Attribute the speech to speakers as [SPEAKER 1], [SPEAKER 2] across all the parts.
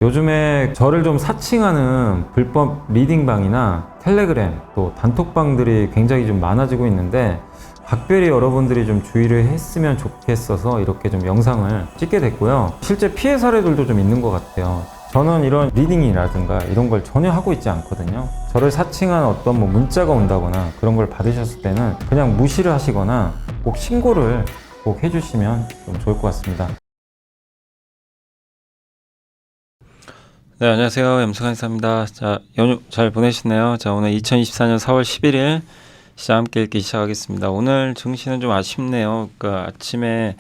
[SPEAKER 1] 요즘에 저를 좀 사칭하는 불법 리딩방이나 텔레그램 또 단톡방들이 굉장히 좀 많아지고 있는데 각별히 여러분들이 좀 주의를 했으면 좋겠어서 이렇게 좀 영상을 찍게 됐고요. 실제 피해 사례들도 좀 있는 것 같아요. 저는 이런 리딩이라든가 이런 걸 전혀 하고 있지 않거든요. 저를 사칭한 어떤 문자가 온다거나 그런 걸 받으셨을 때는 그냥 무시를 하시거나 꼭 신고를 꼭 해주시면 좀 좋을 것 같습니다.
[SPEAKER 2] 네, 안녕하세요. 염승환사입니다. 자, 연휴 잘 보내셨나요? 자, 오늘 2024년 4월 11일 시장 함께 읽기 시작하겠습니다. 오늘 증시는 좀 아쉽네요. 그러니까 아침에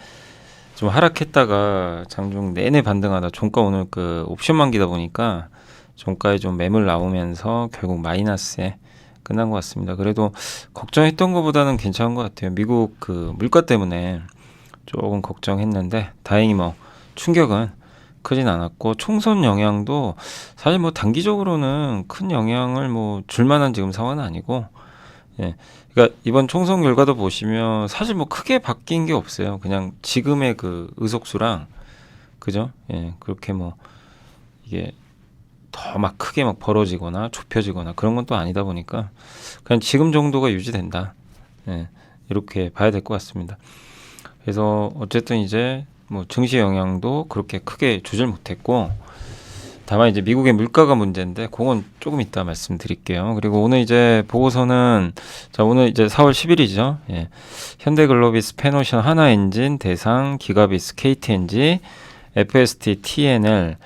[SPEAKER 2] 좀 하락했다가 장중 내내 반등하다 종가 오늘 그 옵션 만기다 보니까 종가에 좀 매물 나오면서 결국 마이너스에 끝난 것 같습니다. 그래도 걱정했던 것보다는 괜찮은 것 같아요. 미국 그 물가 때문에 조금 걱정했는데 다행히 충격은 크진 않았고 총선 영향도 사실 단기적으로는 큰 영향을 줄 만한 지금 상황은 아니고, 예. 그러니까 이번 총선 결과도 보시면 사실 크게 바뀐 게 없어요. 그냥 지금의 그 의석수랑, 그죠? 예. 그렇게 이게 더 크게 벌어지거나 좁혀지거나 그런 건 또 아니다 보니까 그냥 지금 정도가 유지된다. 예. 이렇게 봐야 될 것 같습니다. 그래서 어쨌든 이제 증시 영향도 그렇게 크게 주질 못했고, 다만 이제 미국의 물가가 문제인데 그건 조금 이따 말씀드릴게요. 그리고 오늘 이제 보고서는, 자, 오늘 이제 4월 10일이죠. 예. 현대글로비스, 페노션, 하나엔진, 대상, 기가비스, KTNG, FST, TNL,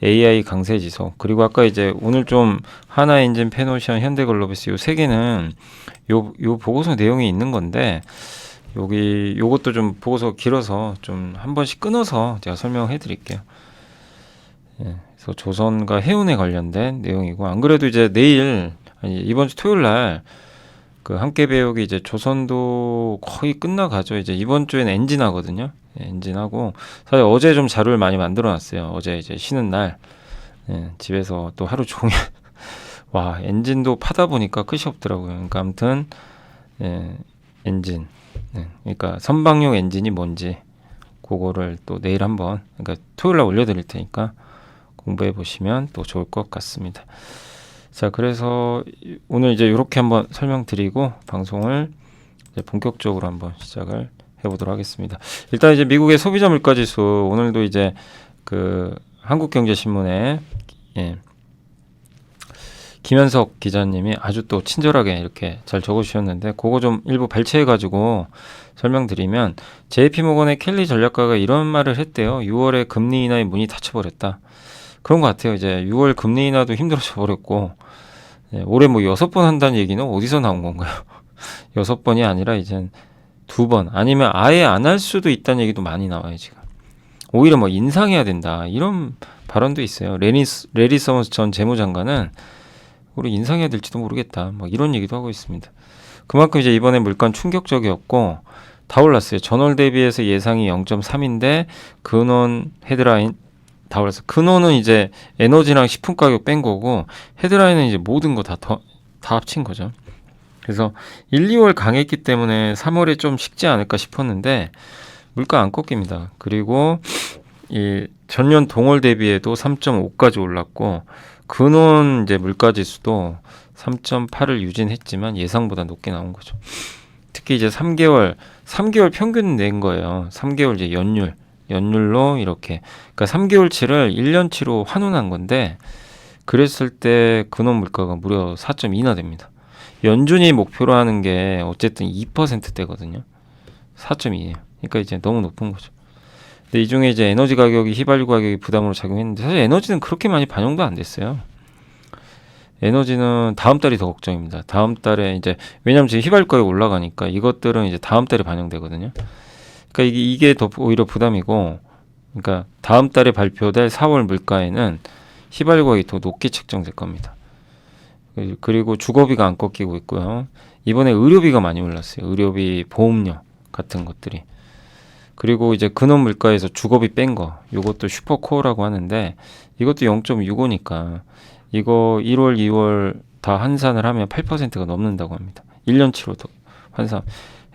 [SPEAKER 2] AI 강세지수, 그리고 아까 이제 오늘 좀 하나엔진, 페노션, 현대글로비스 요 세 개는 요 보고서 내용이 있는 건데, 요것도 좀 보고서 길어서 좀 한 번씩 끊어서 제가 설명해 드릴게요. 예, 그래서 조선과 해운에 관련된 내용이고, 안 그래도 이제 내일, 아니, 이번 주 토요일 날, 그 함께 배우기 이제 조선도 거의 끝나가죠. 이제 이번 주에는 엔진 하거든요. 예, 엔진하고, 사실 어제 좀 자료를 많이 만들어 놨어요. 어제 이제 쉬는 날, 예, 집에서 또 하루 종일, 와, 엔진도 파다 보니까 끝이 없더라고요. 그러니까 아무튼, 예, 엔진. 네, 그러니까 선박용 엔진이 뭔지 그거를 또 내일 한번, 그러니까 토요일 날 올려드릴 테니까 공부해 보시면 또 좋을 것 같습니다. 자, 그래서 오늘 이제 이렇게 한번 설명드리고 방송을 이제 본격적으로 한번 시작을 해보도록 하겠습니다. 일단 이제 미국의 소비자 물가지수, 오늘도 이제 그 한국경제신문에, 예, 김현석 기자님이 아주 또 친절하게 이렇게 잘 적어주셨는데, 그거 좀 일부 발췌해가지고 설명드리면, JP모건의 켈리 전략가가 이런 말을 했대요. 6월에 금리 인하의 문이 닫혀버렸다. 그런 것 같아요. 이제 6월 금리 인하도 힘들어져 버렸고, 예, 올해 6번 한다는 얘기는 어디서 나온 건가요? 6번이 아니라 이젠 2번, 아니면 아예 안 할 수도 있다는 얘기도 많이 나와요, 지금. 오히려 인상해야 된다, 이런 발언도 있어요. 레리 서머스 전 재무장관은 우리 인상해야 될지도 모르겠다, 이런 얘기도 하고 있습니다. 그만큼 이제 이번에 물가는 충격적이었고 다 올랐어요. 전월 대비해서 예상이 0.3인데 근원 헤드라인 다 올랐어요. 근원은 이제 에너지랑 식품 가격 뺀 거고, 헤드라인은 이제 모든 거 다 합친 거죠. 그래서 1, 2월 강했기 때문에 3월에 좀 식지 않을까 싶었는데 물가 안 꺾입니다. 그리고 이 전년 동월 대비해도 3.5까지 올랐고, 근원 이제 물가 지수도 3.8을 유진했지만 예상보다 높게 나온 거죠. 특히 이제 3개월 평균 낸 거예요. 3개월 이제 연율로 이렇게, 그러니까 3개월치를 1년치로 환원한 건데, 그랬을 때 근원 물가가 무려 4.2나 됩니다. 연준이 목표로 하는 게 어쨌든 2%대거든요. 4.2예요. 그러니까 이제 너무 높은 거죠. 근데 이 중에 이제 에너지 가격이, 휘발유 가격이 부담으로 작용했는데, 사실 에너지는 그렇게 많이 반영도 안 됐어요. 에너지는 다음 달이 더 걱정입니다. 다음 달에 이제, 왜냐면 지금 휘발유 가격이 올라가니까 이것들은 이제 다음 달에 반영되거든요. 그러니까 이게 더 오히려 부담이고, 그러니까 다음 달에 발표될 4월 물가에는 휘발유 가격이 더 높게 책정될 겁니다. 그리고 주거비가 안 꺾이고 있고요. 이번에 의료비가 많이 올랐어요. 의료비, 보험료 같은 것들이. 그리고 이제 근원 물가에서 주거비 뺀 거, 이것도 슈퍼코어라고 하는데, 이것도 0.65니까 이거 1월, 2월 다 환산을 하면 8%가 넘는다고 합니다. 1년치로 더 환산.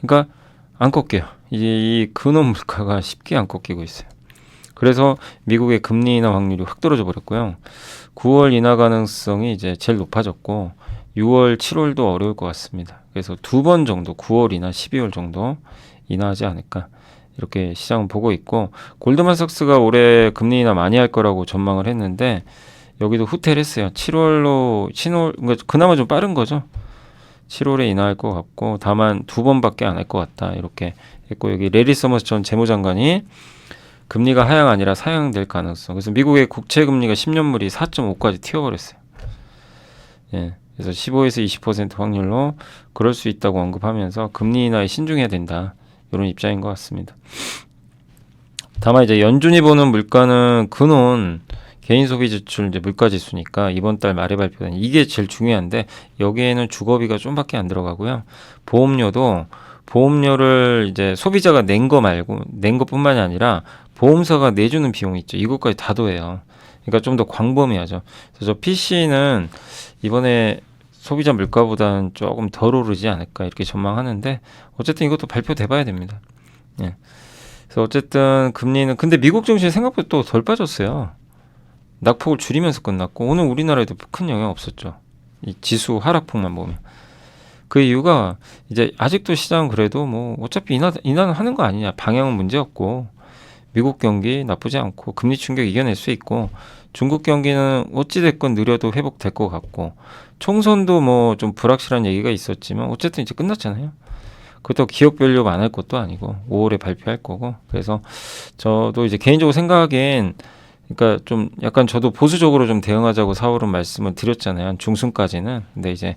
[SPEAKER 2] 그러니까 안 꺾여요. 이제 이 근원 물가가 쉽게 안 꺾이고 있어요. 그래서 미국의 금리 인하 확률이 확 떨어져 버렸고요. 9월 인하 가능성이 이제 제일 높아졌고 6월, 7월도 어려울 것 같습니다. 그래서 2번 정도 9월이나 12월 정도 인하하지 않을까 이렇게 시장은 보고 있고 골드만삭스가 올해 금리 인하 많이 할 거라고 전망을 했는데 여기도 후퇴를 했어요. 7월로 그러니까 그나마 좀 빠른 거죠. 7월에 인하할 것 같고 다만 2번밖에 안 할 것 같다 이렇게 했고 여기 레리 서머스 전 재무장관이 금리가 하향 아니라 사향될 가능성. 그래서 미국의 국채 금리가 10년물이 4.5까지 튀어버렸어요. 예. 그래서 15에서 20% 확률로 그럴 수 있다고 언급하면서 금리 인하에 신중해야 된다. 이런 입장인 것 같습니다. 다만 이제 연준이 보는 물가는 근원 개인 소비 지출 이제 물가 지수니까 이번 달 말에 발표된 이게 제일 중요한데 여기에는 주거비가 좀밖에 안 들어가고요. 보험료를 이제 소비자가 낸 거 말고 낸 것뿐만이 아니라 보험사가 내주는 비용이 있죠. 이것까지 다 더해요. 그러니까 좀 더 광범위하죠. 그래서 저 PC는 이번에 소비자 물가보다는 조금 덜 오르지 않을까 이렇게 전망하는데 어쨌든 이것도 발표돼 봐야 됩니다. 예. 그래서 어쨌든 금리는 근데 미국 증시 생각보다 또 덜 빠졌어요. 낙폭을 줄이면서 끝났고 오늘 우리나라에도 큰 영향 없었죠. 이 지수 하락폭만 보면 그 이유가 이제 아직도 시장은 그래도 뭐 어차피 인하는 하는 거 아니냐 방향은 문제 없고 미국 경기 나쁘지 않고 금리 충격 이겨낼 수 있고 중국 경기는 어찌됐건 느려도 회복될 것 같고 총선도 뭐 좀 불확실한 얘기가 있었지만 어쨌든 이제 끝났잖아요. 그것도 기업별로 안 할 것도 아니고 5월에 발표할 거고 그래서 저도 이제 개인적으로 생각하기엔 그러니까 좀 약간 저도 보수적으로 좀 대응하자고 4월은 말씀을 드렸잖아요. 한 중순까지는. 근데 이제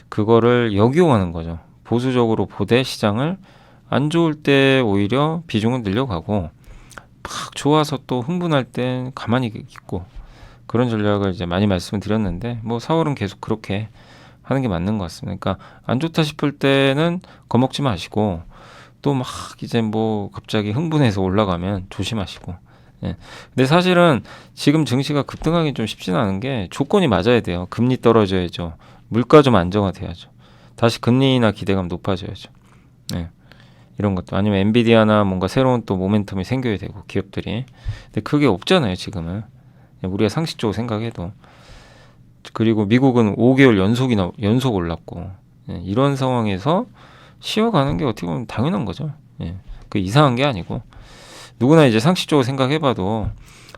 [SPEAKER 2] 그거를 역이용하는 거죠. 보수적으로 보되 시장을 안 좋을 때 오히려 비중은 늘려가고 막 좋아서 또 흥분할 땐 가만히 있고 그런 전략을 이제 많이 말씀을 드렸는데 뭐 4월은 계속 그렇게 하는 게 맞는 것 같습니다. 그러니까 안 좋다 싶을 때는 겁먹지 마시고 또 막 이제 뭐 갑자기 흥분해서 올라가면 조심하시고 예. 근데 사실은 지금 증시가 급등하기 좀 쉽지는 않은 게 조건이 맞아야 돼요. 금리 떨어져야죠. 물가 좀 안정화돼야죠. 다시 금리나 기대감 높아져야죠. 예. 이런 것도 아니면 엔비디아나 뭔가 새로운 또 모멘텀이 생겨야 되고 기업들이 근데 그게 없잖아요 지금은 우리가 상식적으로 생각해도 그리고 미국은 5개월 연속 올랐고 예. 이런 상황에서 쉬어가는 게 어떻게 보면 당연한 거죠. 예. 그 이상한 게 아니고 누구나 이제 상식적으로 생각해봐도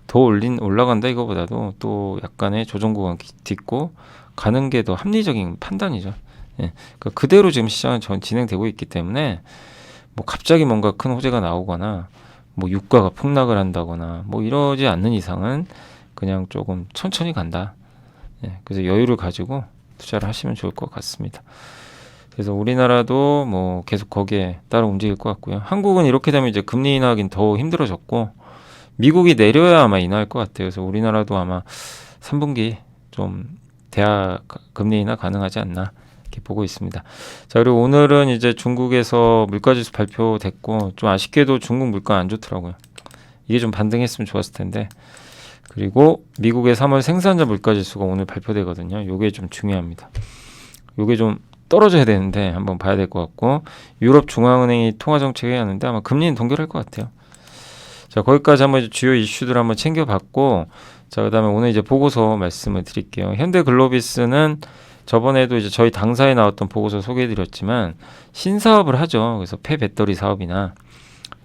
[SPEAKER 2] 더 올라간다 이거보다도 또 약간의 조정 구간 딛고 가는 게 더 합리적인 판단이죠. 예. 그러니까 그대로 지금 시장은 진행되고 있기 때문에 뭐 갑자기 뭔가 큰 호재가 나오거나 뭐 유가가 폭락을 한다거나 뭐 이러지 않는 이상은 그냥 조금 천천히 간다. 예. 그래서 여유를 가지고 투자를 하시면 좋을 것 같습니다. 그래서 우리나라도 뭐 계속 거기에 따라 움직일 것 같고요. 한국은 이렇게 되면 이제 금리 인하하긴 더 힘들어졌고 미국이 내려야 아마 인하할 것 같아요. 그래서 우리나라도 아마 3분기 좀 대하 금리 인하 가능하지 않나 이렇게 보고 있습니다. 자 그리고 오늘은 이제 중국에서 물가지수 발표됐고 좀 아쉽게도 중국 물가 안 좋더라고요. 이게 좀 반등했으면 좋았을 텐데 그리고 미국의 3월 생산자 물가지수가 오늘 발표되거든요. 이게 좀 중요합니다. 이게 좀 떨어져야 되는데 한번 봐야 될 것 같고 유럽 중앙은행이 통화 정책을 하는데 아마 금리는 동결할 것 같아요. 자 거기까지 한번 주요 이슈들 한번 챙겨봤고 자 그다음에 오늘 이제 보고서 말씀을 드릴게요. 현대글로비스는 저번에도 이제 저희 당사에 나왔던 보고서 소개해드렸지만 신사업을 하죠. 그래서 폐배터리 사업이나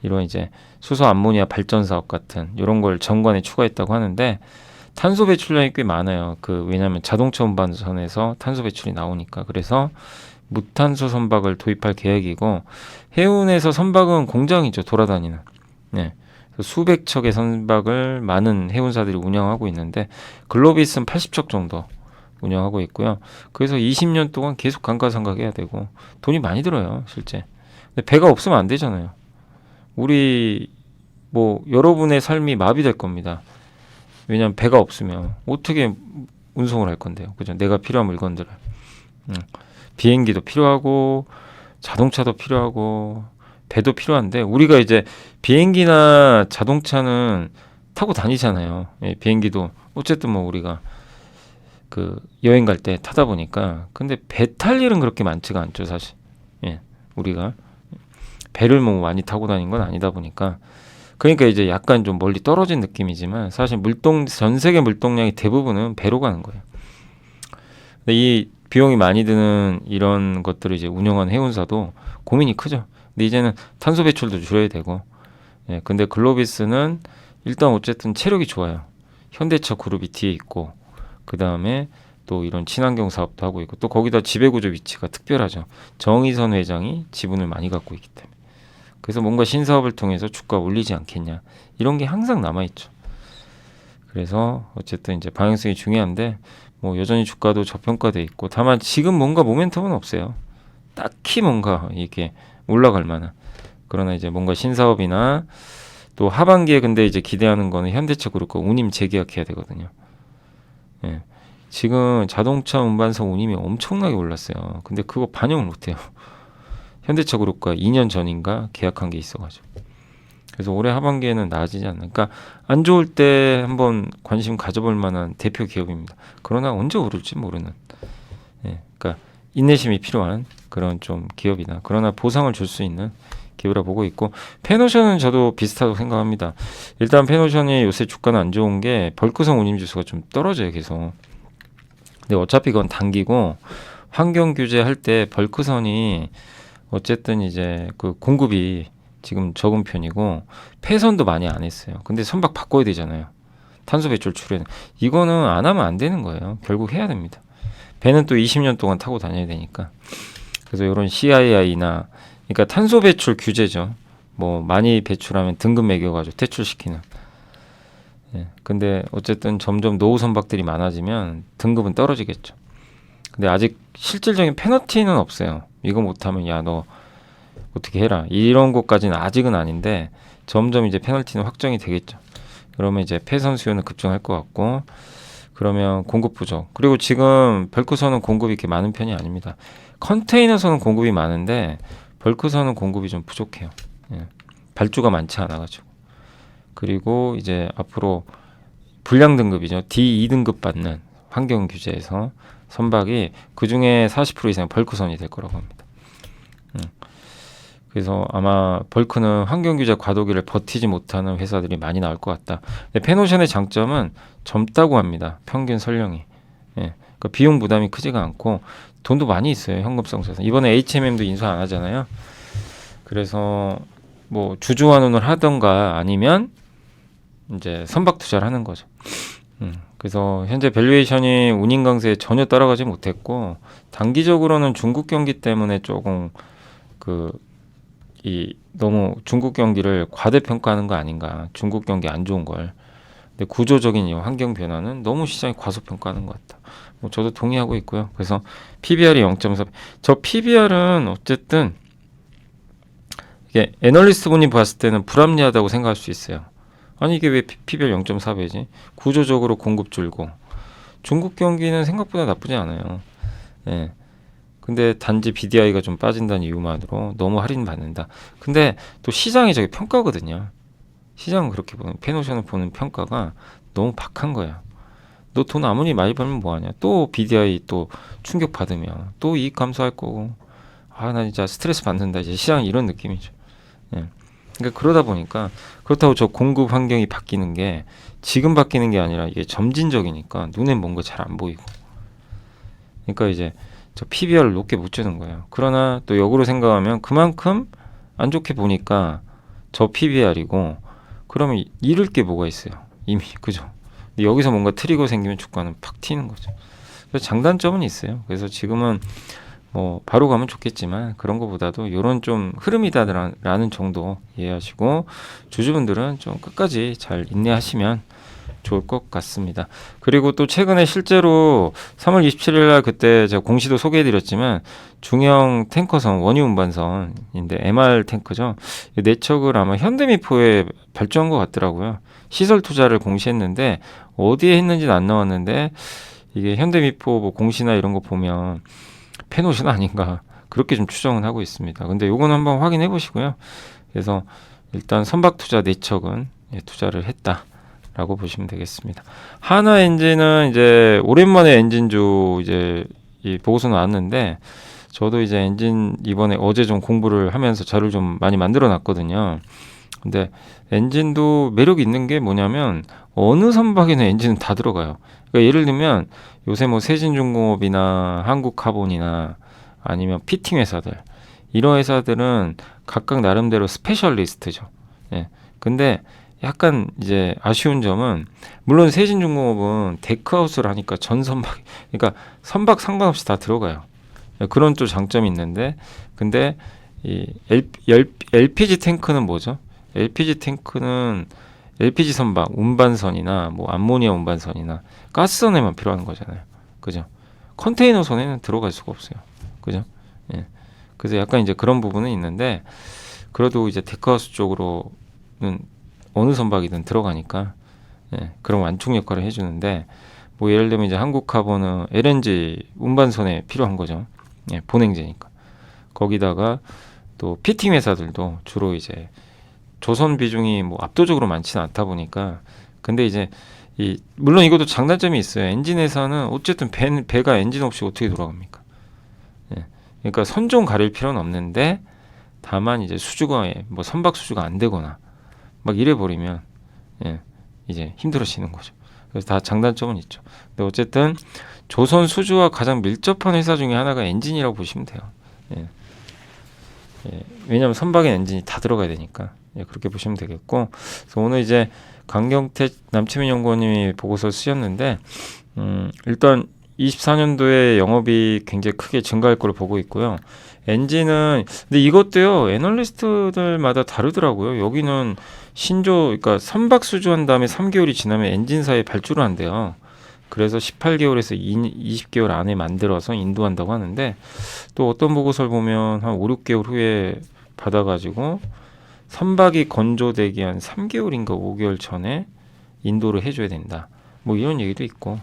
[SPEAKER 2] 이런 이제 수소 암모니아 발전 사업 같은 이런 걸 정관에 추가했다고 하는데 탄소 배출량이 꽤 많아요. 왜냐하면 자동차 운반선에서 탄소 배출이 나오니까 그래서 무탄소 선박을 도입할 계획이고 해운에서 선박은 공장이죠. 돌아다니는. 네. 수백 척의 선박을 많은 해운사들이 운영하고 있는데 글로비스는 80척 정도 운영하고 있고요. 그래서 20년 동안 계속 감가상각해야 되고 돈이 많이 들어요. 실제. 근데 배가 없으면 안 되잖아요. 우리 뭐 여러분의 삶이 마비될 겁니다. 왜냐하면 배가 없으면 어떻게 운송을 할 건데요. 그죠? 내가 필요한 물건들을. 비행기도 필요하고 자동차도 필요하고 배도 필요한데 우리가 이제 비행기나 자동차는 타고 다니잖아요. 예, 비행기도 어쨌든 뭐 우리가 그 여행 갈 때 타다 보니까 근데 배 탈 일은 그렇게 많지가 않죠 사실. 예, 우리가 배를 뭐 많이 타고 다닌 건 아니다 보니까 그러니까 이제 약간 좀 멀리 떨어진 느낌이지만 사실 전 세계 물동량이 대부분은 배로 가는 거예요. 근데 이 비용이 많이 드는 이런 것들을 이제 운영하는 해운사도 고민이 크죠. 근데 이제는 탄소 배출도 줄여야 되고, 예, 근데 글로비스는 일단 어쨌든 체력이 좋아요. 현대차 그룹이 뒤에 있고, 그 다음에 또 이런 친환경 사업도 하고 있고, 또 거기다 지배구조 위치가 특별하죠. 정의선 회장이 지분을 많이 갖고 있기 때문에. 그래서 뭔가 신사업을 통해서 주가 올리지 않겠냐, 이런 게 항상 남아있죠. 그래서 어쨌든 이제 방향성이 중요한데, 뭐 여전히 주가도 저평가돼 있고, 다만 지금 뭔가 모멘텀은 없어요. 딱히 뭔가 이렇게 올라갈 만한. 그러나 이제 뭔가 신사업이나 또 하반기에 근데 이제 기대하는 거는 현대차 그룹과 운임 재계약해야 되거든요. 예. 지금 자동차 운반사 운임이 엄청나게 올랐어요. 근데 그거 반영을 못해요. 현대차 그룹과 2년 전인가 계약한 게 있어가지고. 그래서 올해 하반기에는 나아지지 않나. 그러니까 안 좋을 때 한번 관심 가져볼 만한 대표 기업입니다. 그러나 언제 오를지 모르는. 예, 그러니까 인내심이 필요한 그런 좀 기업이다. 그러나 보상을 줄 수 있는 기업이라 보고 있고, 페노션은 저도 비슷하다고 생각합니다. 일단 페노션이 요새 주가는 안 좋은 게 벌크성 운임 지수가 좀 떨어져요, 계속. 근데 어차피 그건 단기고, 환경 규제 할 때 벌크선이 어쨌든 이제 그 공급이 지금 적은 편이고 폐선도 많이 안 했어요. 근데 선박 바꿔야 되잖아요. 탄소 배출 줄여야 돼. 이거는 안 하면 안 되는 거예요. 결국 해야 됩니다. 배는 또 20년 동안 타고 다녀야 되니까. 그래서 이런 CII나, 그러니까 탄소 배출 규제죠. 뭐 많이 배출하면 등급 매겨가지고 퇴출시키는. 예. 근데 어쨌든 점점 노후 선박들이 많아지면 등급은 떨어지겠죠. 근데 아직 실질적인 페널티는 없어요. 이거 못하면 야 너 어떻게 해라, 이런 것까지는 아직은 아닌데 점점 이제 페널티는 확정이 되겠죠. 그러면 이제 폐선 수요는 급증할 것 같고, 그러면 공급 부족. 그리고 지금 벌크선은 공급이 이렇게 많은 편이 아닙니다. 컨테이너선은 공급이 많은데 벌크선은 공급이 좀 부족해요. 예. 발주가 많지 않아가지고. 그리고 이제 앞으로 불량 등급이죠. D2등급 받는 환경 규제에서 선박이 그 중에 40% 이상 벌크선이 될 거라고 합니다. 그래서 아마 벌크는 환경 규제 과도기를 버티지 못하는 회사들이 많이 나올 것 같다. 근데 페노션의 장점은 젊다고 합니다. 평균 설령이. 예. 그러니까 비용 부담이 크지가 않고 돈도 많이 있어요. 현금성 자산. 이번에 HMM도 인수 안 하잖아요. 그래서 뭐 주주환원을 하던가 아니면 이제 선박 투자를 하는 거죠. 그래서 현재 밸류에이션이 운임 강세에 전혀 따라가지 못했고, 단기적으로는 중국 경기 때문에 조금 너무 중국 경기를 과대평가하는 거 아닌가. 중국 경기 안 좋은 걸. 근데 구조적인 이 환경 변화는 너무 시장이 과소평가하는 것 같다. 뭐 저도 동의하고 있고요. 그래서 PBR이 0.4. 저 PBR은 어쨌든 이게 애널리스트 분이 봤을 때는 불합리하다고 생각할 수 있어요. 아니 이게 왜 PBR 0.4배지? 구조적으로 공급 줄고 중국 경기는 생각보다 나쁘지 않아요. 예. 근데 단지 BDI가 좀 빠진다는 이유만으로 너무 할인받는다. 근데 또 시장이 저게 평가거든요. 시장은 그렇게 보는, 페노션을 보는 평가가 너무 박한 거야. 너 돈 아무리 많이 벌면 뭐하냐. 또 BDI 또 충격받으면 또 이익 감소할 거고. 아, 나 진짜 스트레스 받는다. 이제 시장이 이런 느낌이죠. 예. 그러니까 그러다 보니까, 그렇다고 저 공급 환경이 바뀌는 게 지금 바뀌는 게 아니라 이게 점진적이니까 눈에 뭔가 잘 안 보이고. 그러니까 이제 저 PBR을 높게 못 주는 거예요. 그러나 또 역으로 생각하면 그만큼 안 좋게 보니까 저 PBR이고, 그러면 잃을 게 뭐가 있어요. 이미, 그죠? 근데 여기서 뭔가 트리거 생기면 주가는 팍 튀는 거죠. 그래서 장단점은 있어요. 그래서 지금은 뭐 바로 가면 좋겠지만 그런 거보다도 이런 좀 흐름이다라는 정도 이해하시고, 주주분들은 좀 끝까지 잘 인내하시면 좋을 것 같습니다. 그리고 또 최근에 실제로 3월 27일 날 그때 제가 공시도 소개해드렸지만 중형 탱커선 원유 운반선인데 MR 탱크죠. 내척을 아마 현대미포에 발주한 것 같더라고요. 시설 투자를 공시했는데 어디에 했는지는 안 나왔는데, 이게 현대미포 뭐 공시나 이런 거 보면 페노션 아닌가 그렇게 좀 추정은 하고 있습니다. 근데 요건 한번 확인해 보시고요. 그래서 일단 선박 투자 내척은 투자를 했다라고 보시면 되겠습니다. 하나 엔진은 이제 오랜만에 엔진주 이제 이 보고서 나왔는데, 저도 이제 엔진 이번에 어제 좀 공부를 하면서 자료를 좀 많이 만들어 놨거든요. 근데 엔진도 매력 있는 게 뭐냐면 어느 선박에는 엔진은 다 들어가요. 그러니까 예를 들면 요새 뭐 세진중공업이나 한국카본이나 아니면 피팅 회사들 이런 회사들은 각각 나름대로 스페셜리스트죠. 예. 근데 약간 이제 아쉬운 점은 물론 세진중공업은 데크아웃을 하니까 전 선박 그러니까 선박 상관없이 다 들어가요. 예, 그런 또 장점이 있는데 근데 이 LPG 탱크는 뭐죠? LPG 탱크는 LPG 선박 운반선이나 뭐 암모니아 운반선이나 가스선에만 필요한 거잖아요. 그죠? 컨테이너선에는 들어갈 수가 없어요. 그죠? 예. 그래서 약간 이제 그런 부분은 있는데 그래도 이제 데크하우스 쪽으로는 어느 선박이든 들어가니까 예, 그런 완충 역할을 해주는데 뭐 예를 들면 이제 한국카본은 LNG 운반선에 필요한 거죠. 예, 본행제니까. 거기다가 또 피팅 회사들도 주로 이제 조선 비중이 뭐 압도적으로 많지는 않다 보니까 근데 이제 물론 이것도 장단점이 있어요. 엔진 회사는 어쨌든 배가 엔진 없이 어떻게 돌아갑니까? 예. 그러니까 선종 가릴 필요는 없는데 다만 이제 수주가 뭐 선박 수주가 안 되거나 막 이래 버리면 예, 이제 힘들어지는 거죠. 그래서 다 장단점은 있죠. 근데 어쨌든 조선 수주와 가장 밀접한 회사 중에 하나가 엔진이라고 보시면 돼요. 예. 예, 왜냐하면 선박에 엔진이 다 들어가야 되니까 예, 그렇게 보시면 되겠고 그래서 오늘 이제 강경택 남치민 연구원님이 보고서 쓰셨는데 일단 24년도에 영업이 굉장히 크게 증가할 걸로 보고 있고요. 엔진은 근데 이것도요 애널리스트들마다 다르더라고요. 여기는 그러니까 선박 수주한 다음에 3개월이 지나면 엔진사에 발주를 한대요. 그래서 18개월에서 20개월 안에 만들어서 인도한다고 하는데 또 어떤 보고서를 보면 한 5, 6개월 후에 받아가지고 선박이 건조되기 한 3개월인가 5개월 전에 인도를 해줘야 된다. 뭐 이런 얘기도 있고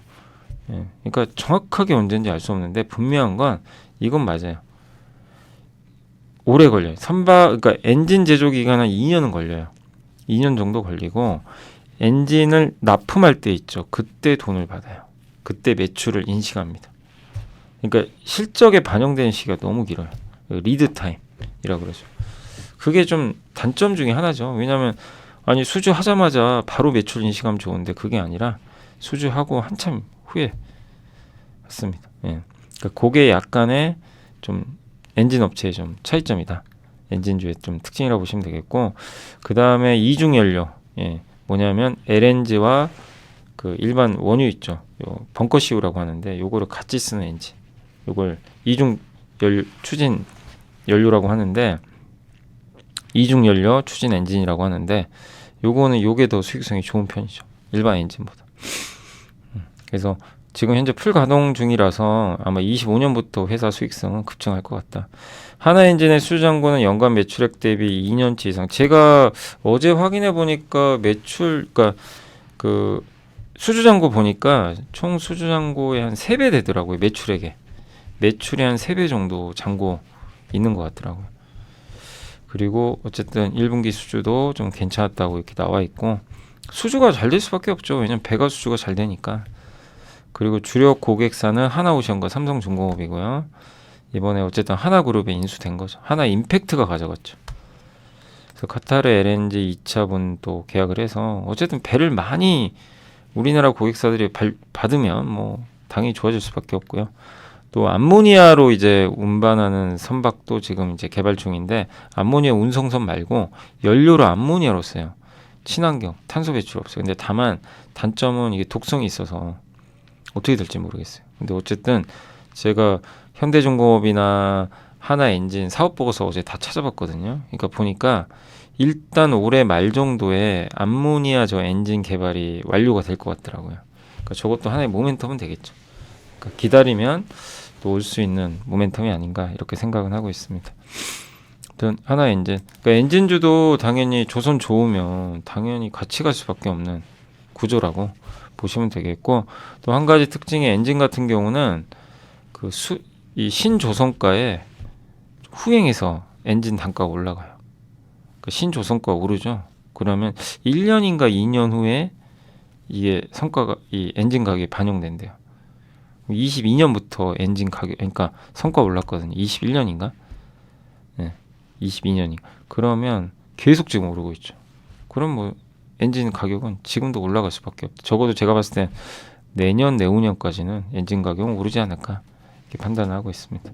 [SPEAKER 2] 예, 그러니까 정확하게 언제인지 알 수 없는데 분명한 건 이건 맞아요. 오래 걸려요. 그러니까 엔진 제조 기간 한 2년은 걸려요. 2년 정도 걸리고 엔진을 납품할 때 있죠. 그때 돈을 받아요. 그때 매출을 인식합니다. 그러니까 실적에 반영되는 시기가 너무 길어요. 리드 타임이라고 그러죠. 그게 좀 단점 중에 하나죠. 왜냐하면 아니 수주하자마자 바로 매출 인식하면 좋은데 그게 아니라 수주하고 한참 후에 맞습니다. 예. 그러니까 그게 약간의 좀 엔진 업체의 좀 차이점이다. 엔진주의 좀 특징이라고 보시면 되겠고 그 다음에 이중 연료 예. 뭐냐면 LNG와 그 일반 원유 있죠. 요 벙커시우라고 하는데 요거를 같이 쓰는 엔진. 요걸 이중 연료 추진 연료라고 하는데 이중 연료 추진 엔진이라고 하는데 요거는 요게 더 수익성이 좋은 편이죠. 일반 엔진보다. 그래서 지금 현재 풀 가동 중이라서 아마 25년부터 회사 수익성은 급증할 것 같다. 하나엔진의 수주잔고는 연간 매출액 대비 2년치 이상. 제가 어제 확인해 보니까 그러니까 그 수주잔고 보니까 총 수주잔고의 한 3배 되더라고요. 매출액에. 매출의 한 3배 정도 잔고 있는 것 같더라고요. 그리고 어쨌든 1분기 수주도 좀 괜찮았다고 이렇게 나와 있고 수주가 잘 될 수밖에 없죠. 왜냐면 배가 수주가 잘 되니까. 그리고 주력 고객사는 하나오션과 삼성중공업이고요. 이번에 어쨌든 하나그룹에 인수된 거죠. 하나임팩트가 가져갔죠. 그래서 카타르 LNG 2차분 또 계약을 해서 어쨌든 배를 많이 우리나라 고객사들이 받으면 뭐 당연히 좋아질 수밖에 없고요. 또 암모니아로 이제 운반하는 선박도 지금 이제 개발 중인데 암모니아 운송선 말고 연료로 암모니아로 써요. 친환경, 탄소 배출 없어요. 근데 다만 단점은 이게 독성이 있어서 어떻게 될지 모르겠어요. 근데 어쨌든 제가 현대중공업이나 하나엔진 사업보고서 어제 다 찾아봤거든요. 그러니까 보니까 일단 올해 말 정도에 암모니아 저 엔진 개발이 완료가 될 것 같더라고요. 그러니까 저것도 하나의 모멘텀은 되겠죠. 그러니까 기다리면 또 올 수 있는 모멘텀이 아닌가 이렇게 생각은 하고 있습니다. 아무튼 하나엔진, 그러니까 엔진주도 당연히 조선 좋으면 당연히 같이 갈 수밖에 없는 구조라고 보시면 되겠고 또 한 가지 특징의 엔진 같은 경우는 이 신조선가에 후행해서 엔진 단가가 올라가요. 그 신조선가 오르죠. 그러면 1년인가 2년 후에 이게 이 엔진 가격이 반영된대요. 22년부터 엔진 가격, 그러니까 성과 올랐거든요. 21년인가? 네, 22년인가. 그러면 계속 지금 오르고 있죠. 그럼 뭐 엔진 가격은 지금도 올라갈 수밖에 없다. 적어도 제가 봤을 때 내년 내후년까지는 엔진 가격은 오르지 않을까 이렇게 판단하고 있습니다.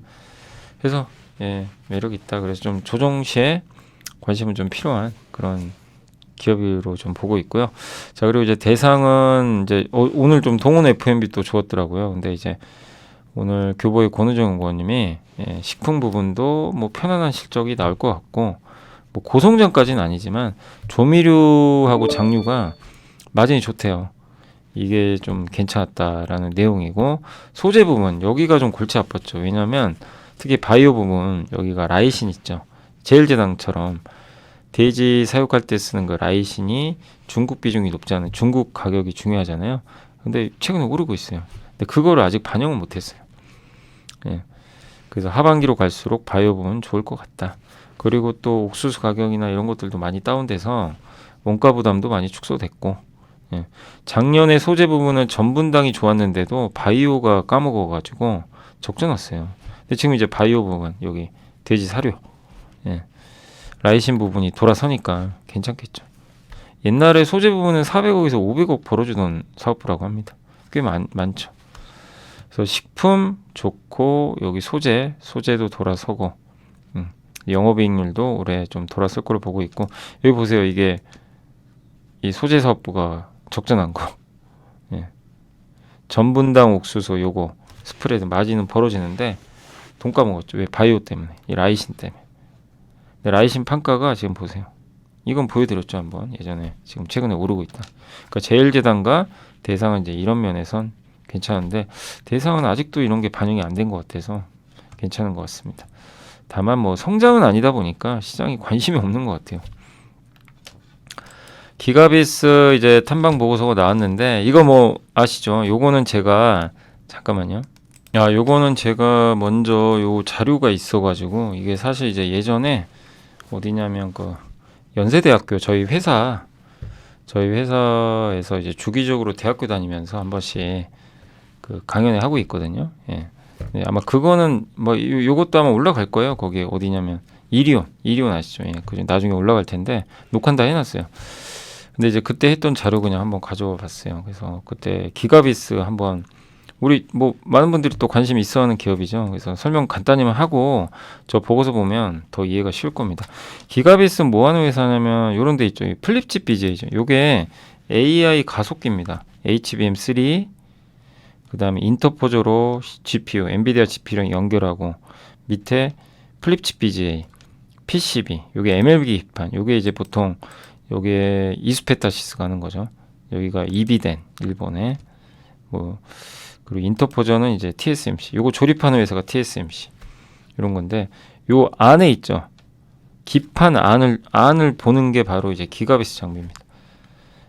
[SPEAKER 2] 그래서 예, 매력 있다. 그래서 좀 조정 시에 관심은 좀 필요한 그런 기업으로 좀 보고 있고요. 자, 그리고 이제 대상은 이제 오늘 좀 동원 FMB 또 좋았더라고요. 근데 이제 오늘 교보의 권우정 연구원님이 예, 식품 부분도 뭐 편안한 실적이 나올 것 같고 뭐 고성장까지는 아니지만 조미료하고 장류가 마진이 좋대요. 이게 좀 괜찮았다라는 내용이고 소재 부분 여기가 좀 골치 아팠죠. 왜냐하면 특히 바이오 부분 여기가 라이신 있죠. 제일제당처럼 돼지 사육할 때 쓰는 그 라이신이 중국 비중이 높지 않은 중국 가격이 중요하잖아요. 근데 최근에 오르고 있어요. 근데 그거를 아직 반영을 못했어요. 예. 그래서 하반기로 갈수록 바이오 부분 좋을 것 같다. 그리고 또 옥수수 가격이나 이런 것들도 많이 다운돼서 원가 부담도 많이 축소됐고 예. 작년에 소재 부분은 전분당이 좋았는데도 바이오가 까먹어가지고 적져놨어요. 근데 지금 이제 바이오 부분 여기 돼지 사료 예. 라이신 부분이 돌아서니까 괜찮겠죠. 옛날에 소재 부분은 400억에서 500억 벌어주던 사업부라고 합니다. 꽤 많죠. 그래서 식품 좋고 여기 소재도 돌아서고 영업이익률도 올해 좀 돌아설 거로 보고 있고 여기 보세요. 이게 이 소재 사업부가 적정한 거. 예. 전분당 옥수수 요거 스프레드 마진은 벌어지는데 돈 까먹었죠. 왜? 바이오 때문에. 이 라이신 때문에. 근데 라이신 판가가 지금 보세요. 이건 보여드렸죠 한번 예전에. 지금 최근에 오르고 있다. 그러니까 제일제당과 대상은 이제 이런 면에선 괜찮은데 대상은 아직도 이런 게 반영이 안 된 것 같아서 괜찮은 것 같습니다. 다만 뭐 성장은 아니다 보니까 시장이 관심이 없는 것 같아요. 기가비스 이제 탐방 보고서가 나왔는데 이거 뭐 아시죠? 요거는 제가 잠깐만요. 요거는 제가 먼저 요 자료가 있어가지고 이게 사실 이제 예전에 어디냐면 그 연세대학교 저희 회사에서 이제 주기적으로 대학교 다니면서 한 번씩 그 강연회 하고 있거든요. 예. 네, 아마 그거는 뭐 요것도 아마 올라갈 거예요. 거기 어디냐면 이리온 아시죠? 예. 그 나중에 올라갈 텐데 녹화 다 해놨어요. 근데 이제 그때 했던 자료 그냥 한번 가져와 봤어요. 그래서 그때 기가비스 한번 우리 뭐 많은 분들이 또 관심이 있어하는 기업이죠. 그래서 설명 간단히만 하고 저 보고서 보면 더 이해가 쉬울 겁니다. 기가비스 뭐 하는 회사냐면 요런 데 있죠. 플립칩 BJ죠. 요게 AI 가속기입니다. HBM3 그다음에 인터포저로 GPU, 엔비디아 GPU랑 연결하고 밑에 플립칩 BGA, PCB, 요게 MLB 기판, 요게 이제 보통 요게 이수페타시스가 하는 거죠. 여기가 이비덴 일본에 뭐 그리고 인터포저는 이제 TSMC. 요거 조립하는 회사가 TSMC. 이런 건데 요 안에 있죠. 기판 안을 보는 게 바로 이제 기가비스 장비입니다.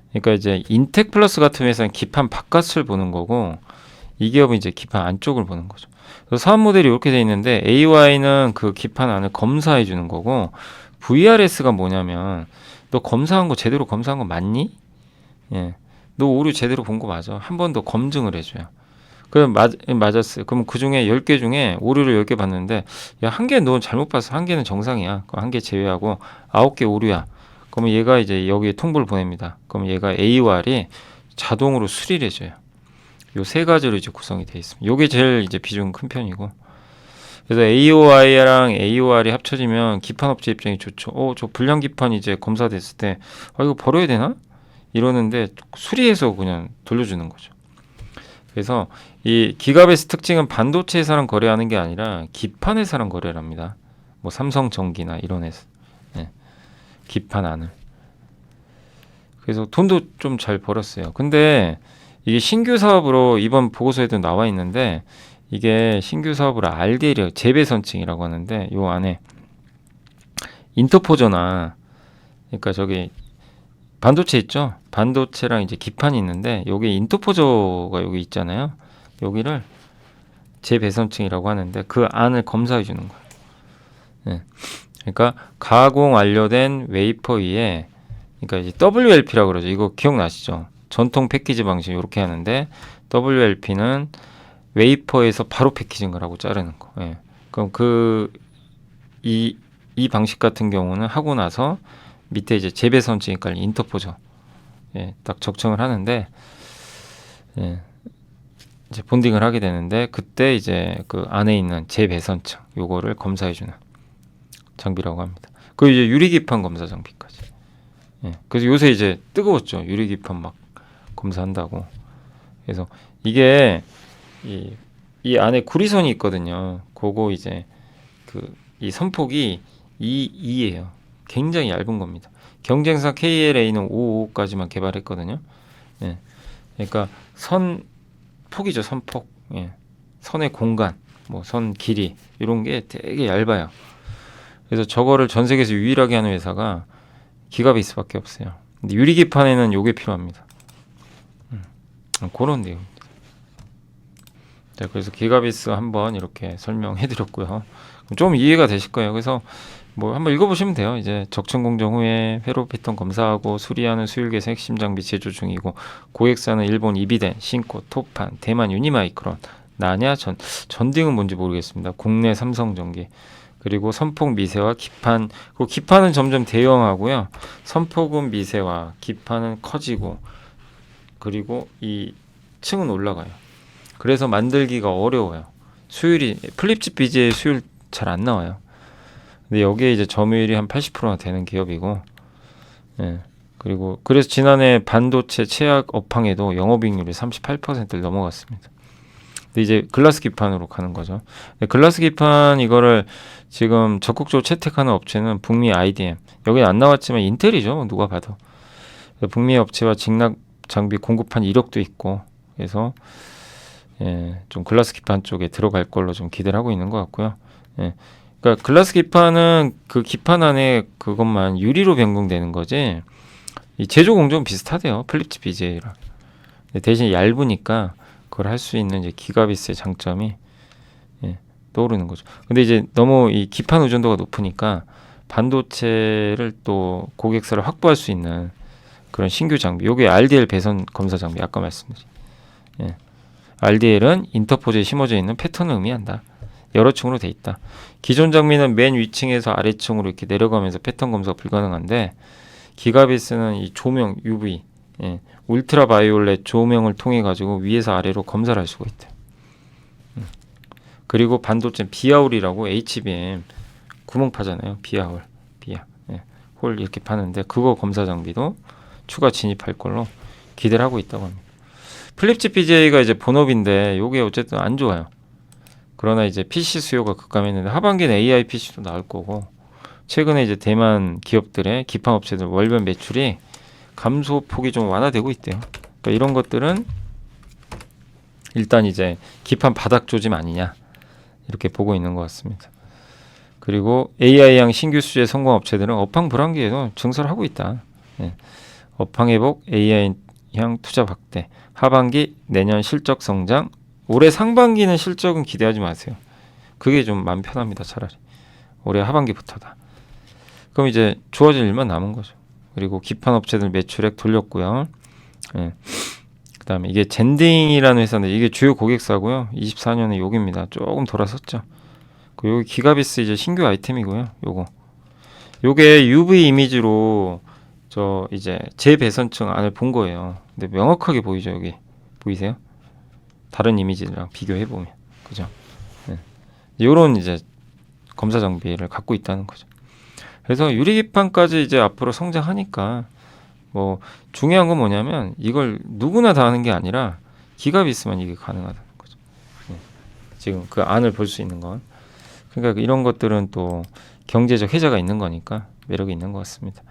[SPEAKER 2] 그러니까 이제 인텍플러스 같은 회사는 기판 바깥을 보는 거고 이 기업은 이제 기판 안쪽을 보는 거죠. 그래서 사업 모델이 이렇게 돼 있는데 AY는 그 기판 안을 검사해 주는 거고 VRS가 뭐냐면 너 검사한 거 제대로 검사한 거 맞니? 예. 너 오류 제대로 본 거 맞아. 한 번 더 검증을 해줘요. 그럼 맞았어요. 그럼 그 중에 10개 중에 오류를 10개 봤는데 야, 한 개는 너 잘못 봤어. 한 개는 정상이야. 한 개 제외하고 9개 오류야. 그러면 얘가 이제 여기에 통보를 보냅니다. 그럼 얘가 AOR이 자동으로 수리를 해줘요. 요 세 가지로 이제 구성이 되어 있습니다. 요게 제일 이제 비중 큰 편이고. 그래서 AOI랑 AOR이 합쳐지면 기판업체 입장이 좋죠. 저 불량 기판 이제 검사됐을 때 이거 버려야 되나? 이러는데 수리해서 그냥 돌려주는 거죠. 그래서 이 기가베스 특징은 반도체 회사랑 거래하는 게 아니라 기판 회사랑 거래를 합니다. 뭐 삼성전기나 이런 회사. 네. 기판 안을. 그래서 돈도 좀 잘 벌었어요. 근데 이게 신규 사업으로 이번 보고서에도 나와 있는데 이게 신규 사업으로 RDL 재배선층이라고 하는데 요 안에 인터포저나 그러니까 저기 반도체 있죠? 반도체랑 이제 기판이 있는데 여기 인터포저가 여기 있잖아요. 여기를 재배선층이라고 하는데 그 안을 검사해 주는 거예요. 네. 그러니까 가공 완료된 웨이퍼 위에 그러니까 이제 WLP라고 그러죠. 이거 기억나시죠? 전통 패키지 방식 이렇게 하는데 WLP는 웨이퍼에서 바로 패키징을 하고 자르는 거. 예. 그럼 이 방식 같은 경우는 하고 나서 밑에 이제 재배선층이 깔린 인터포저 딱 적층을 하는데 이제 본딩을 하게 되는데 그때 이제 그 안에 있는 재배선층 요거를 검사해주는 장비라고 합니다. 그 이제 유리기판 검사 장비까지. 그래서 요새 이제 뜨거웠죠. 유리기판 막 검사한다고. 그래서 이게 이 안에 구리선이 있거든요. 그거 이제 이 선폭이 2예요. 굉장히 얇은 겁니다. 경쟁사 KLA는 5까지만 개발했거든요. 그러니까 선폭이죠. 선폭. 선의 공간, 뭐 선 길이 이런 게 되게 얇아요. 그래서 저거를 전 세계에서 유일하게 하는 회사가 기가베이스밖에 없어요. 근데 유리기판에는 요게 필요합니다. 그런 내용. 자, 그래서 기가베이스 한번 이렇게 설명해드렸고요. 좀 이해가 되실 거예요. 그래서 뭐 한번 읽어보시면 돼요. 이제 적층 공정 후에 회로 패턴 검사하고 수리하는 수율계산 핵심 장비 제조 중이고 고객사는 일본 이비덴, 신코, 토판, 대만 유니마이크론, 나냐, 전딩은 뭔지 모르겠습니다. 국내 삼성전기. 그리고 선폭 미세화, 기판. 그 기판은 점점 대형하고요. 선폭은 미세화, 기판은 커지고 그리고 이 층은 올라가요. 그래서 만들기가 어려워요. 수율이 플립집 BGA 수율 잘 안 나와요. 근데 여기에 이제 점유율이 한 80%나 되는 기업이고, 그리고 그래서 지난해 반도체 최악 업황에도 영업이익률이 38%를 넘어갔습니다. 근데 이제 글라스 기판으로 가는 거죠. 글라스 기판 이거를 지금 적극적으로 채택하는 업체는 북미 IDM. 여기 안 나왔지만 인텔이죠. 누가 봐도. 북미 업체와 직납 장비 공급한 이력도 있고, 그래서 좀 글라스 기판 쪽에 들어갈 걸로 좀 기대를 하고 있는 것 같고요. 그러니까 글라스 기판은 그 기판 안에 그것만 유리로 변경되는 거지. 이 제조 공정은 비슷하대요. 플립집 BJ랑. 대신 얇으니까 그걸 할 수 있는 이제 기가비스의 장점이 떠오르는 거죠. 근데 이제 너무 이 기판 의존도가 높으니까 반도체를 또 고객사를 확보할 수 있는 그런 신규 장비. 요게 RDL 배선 검사 장비. 아까 말씀드린. RDL은 인터포즈에 심어져 있는 패턴을 의미한다. 여러 층으로 돼 있다. 기존 장비는 맨 위층에서 아래층으로 이렇게 내려가면서 패턴 검사가 불가능한데 기가비스는 이 조명 UV, 울트라 바이올렛 조명을 통해 가지고 위에서 아래로 검사를 할 수가 있대. 그리고 반도체 비아울이라고 HBM 구멍 파잖아요. 비아울, 홀 이렇게 파는데 그거 검사 장비도 추가 진입할 걸로 기대를 하고 있다고 합니다. 플립집 BJ가 이제 본업인데 요게 어쨌든 안 좋아요. 그러나 이제 PC 수요가 급감했는데 하반기는 AI PC도 나올 거고 최근에 이제 대만 기업들의 기판 업체들 월별 매출이 감소폭이 좀 완화되고 있대요. 그러니까 이런 것들은 일단 이제 기판 바닥 조짐 아니냐 이렇게 보고 있는 것 같습니다. 그리고 AI향 신규 수주의 성공 업체들은 업황 불황기에도 증설을 하고 있다. 업황 회복, AI향 투자 확대, 하반기 내년 실적 성장, 올해 상반기는 실적은 기대하지 마세요. 그게 좀 마음 편합니다. 차라리 올해 하반기부터다. 그럼 이제 좋아질 일만 남은 거죠. 그리고 기판 업체들 매출액 돌렸고요. 그 다음에 이게 젠딩이라는 회사인데 이게 주요 고객사고요. 24년에 여기입니다. 조금 돌아섰죠. 여기 기가비스 이제 신규 아이템이고요. 요게 UV 이미지로 저 이제 재배선층 안을 본 거예요. 근데 명확하게 보이죠. 여기 보이세요? 다른 이미지랑 비교해 보면 그죠? 요런 이제 검사 장비를 갖고 있다는 거죠. 그래서 유리기판까지 이제 앞으로 성장하니까 뭐 중요한 건 뭐냐면 이걸 누구나 다 하는 게 아니라 기가비스만 이게 가능하다는 거죠. 지금 그 안을 볼 수 있는 건. 그러니까 이런 것들은 또 경제적 혜자가 있는 거니까 매력이 있는 것 같습니다.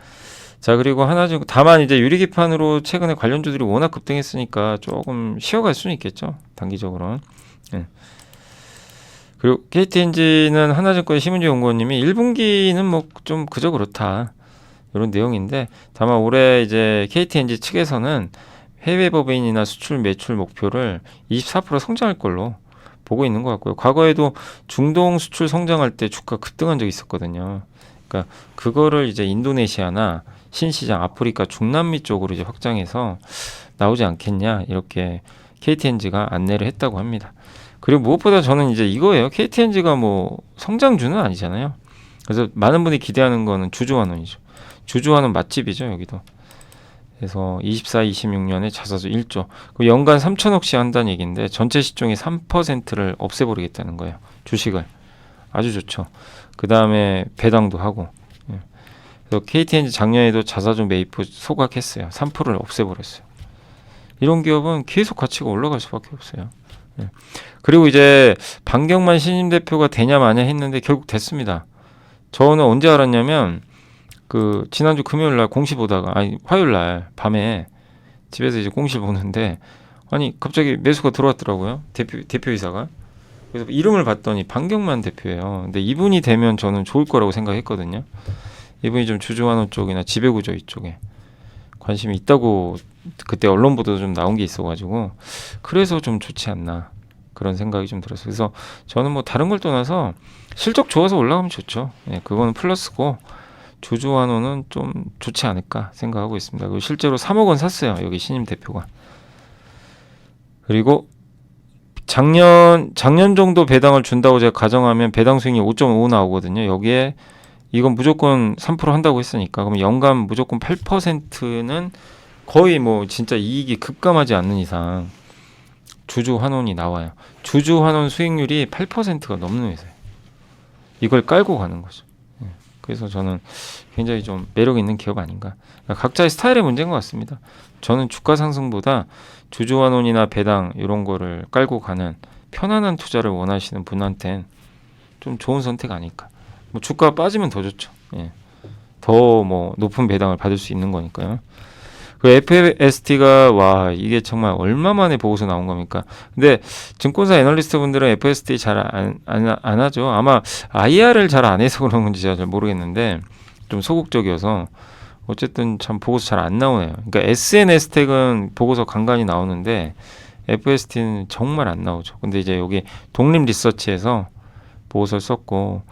[SPEAKER 2] 자, 그리고 하나 좀 다만 이제 유리기판으로 최근에 관련주들이 워낙 급등했으니까 조금 쉬어갈 수는 있겠죠. 단기적으로는. 그리고 KT엔진은 하나증권 심은주 연구원님이 1분기는 뭐 좀 그저 그렇다 이런 내용인데 다만 올해 이제 KT엔진 측에서는 해외 법인이나 수출 매출 목표를 24% 성장할 걸로 보고 있는 것 같고요. 과거에도 중동 수출 성장할 때 주가 급등한 적이 있었거든요. 그러니까 그거를 이제 인도네시아나 신시장, 아프리카, 중남미 쪽으로 이제 확장해서 나오지 않겠냐 이렇게 KT엔진가 안내를 했다고 합니다. 그리고 무엇보다 저는 이제 이거예요. KT엔진가 뭐 성장주는 아니잖아요. 그래서 많은 분이 기대하는 거는 주주환원이죠. 주주환원 맛집이죠, 여기도. 그래서 24, 26년에 자사주 1조. 연간 3천억씩 한다는 얘기인데 전체 시총의 3%를 없애버리겠다는 거예요. 주식을. 아주 좋죠. 그 다음에 배당도 하고. 예. 그래서 KTNG 작년에도 자사주 매입부 소각했어요. 3%를 없애버렸어요. 이런 기업은 계속 가치가 올라갈 수밖에 없어요. 예. 그리고 이제 반경만 신임 대표가 되냐 마냐 했는데 결국 됐습니다. 저는 언제 알았냐면 그 지난주 금요일 날 공시 보다가 화요일 날 밤에 집에서 이제 공시를 보는데 아니 갑자기 매수가 들어왔더라고요. 대표이사가. 그래서 이름을 봤더니 반경만 대표예요. 근데 이분이 되면 저는 좋을 거라고 생각했거든요. 이분이 좀 주주환원 쪽이나 지배구조 이쪽에 관심이 있다고 그때 언론 보도도 좀 나온 게 있어가지고 그래서 좀 좋지 않나 그런 생각이 좀 들었어요. 그래서 저는 뭐 다른 걸 떠나서 실적 좋아서 올라가면 좋죠. 예, 그거는 플러스고 주주환원은 좀 좋지 않을까 생각하고 있습니다. 그리고 실제로 3억 원 샀어요. 여기 신임 대표가. 그리고 작년 정도 배당을 준다고 제가 가정하면 배당 수익이 5.5 나오거든요. 여기에 이건 무조건 3% 한다고 했으니까 그럼 연간 무조건 8%는 거의 뭐 진짜 이익이 급감하지 않는 이상 주주환원이 나와요. 주주환원 수익률이 8%가 넘는 회사예요. 이걸 깔고 가는 거죠. 그래서 저는 굉장히 좀 매력 있는 기업 아닌가. 그러니까 각자의 스타일의 문제인 것 같습니다. 저는 주가 상승보다 주주환원이나 배당 이런 거를 깔고 가는 편안한 투자를 원하시는 분한텐 좀 좋은 선택 아닐까. 뭐 주가가 빠지면 더 좋죠. 예. 더 뭐 높은 배당을 받을 수 있는 거니까요. 그 FST가 와 이게 정말 얼마 만에 보고서 나온 겁니까? 근데 증권사 애널리스트 분들은 FST 잘 안 하죠. 아마 IR을 잘 안 해서 그런 건지 제가 잘 모르겠는데 좀 소극적이어서 어쨌든 참 보고서 잘 안 나오네요. 그러니까 SNS택은 보고서 간간히 나오는데 FST는 정말 안 나오죠. 근데 이제 여기 독립 리서치에서 보고서를 썼고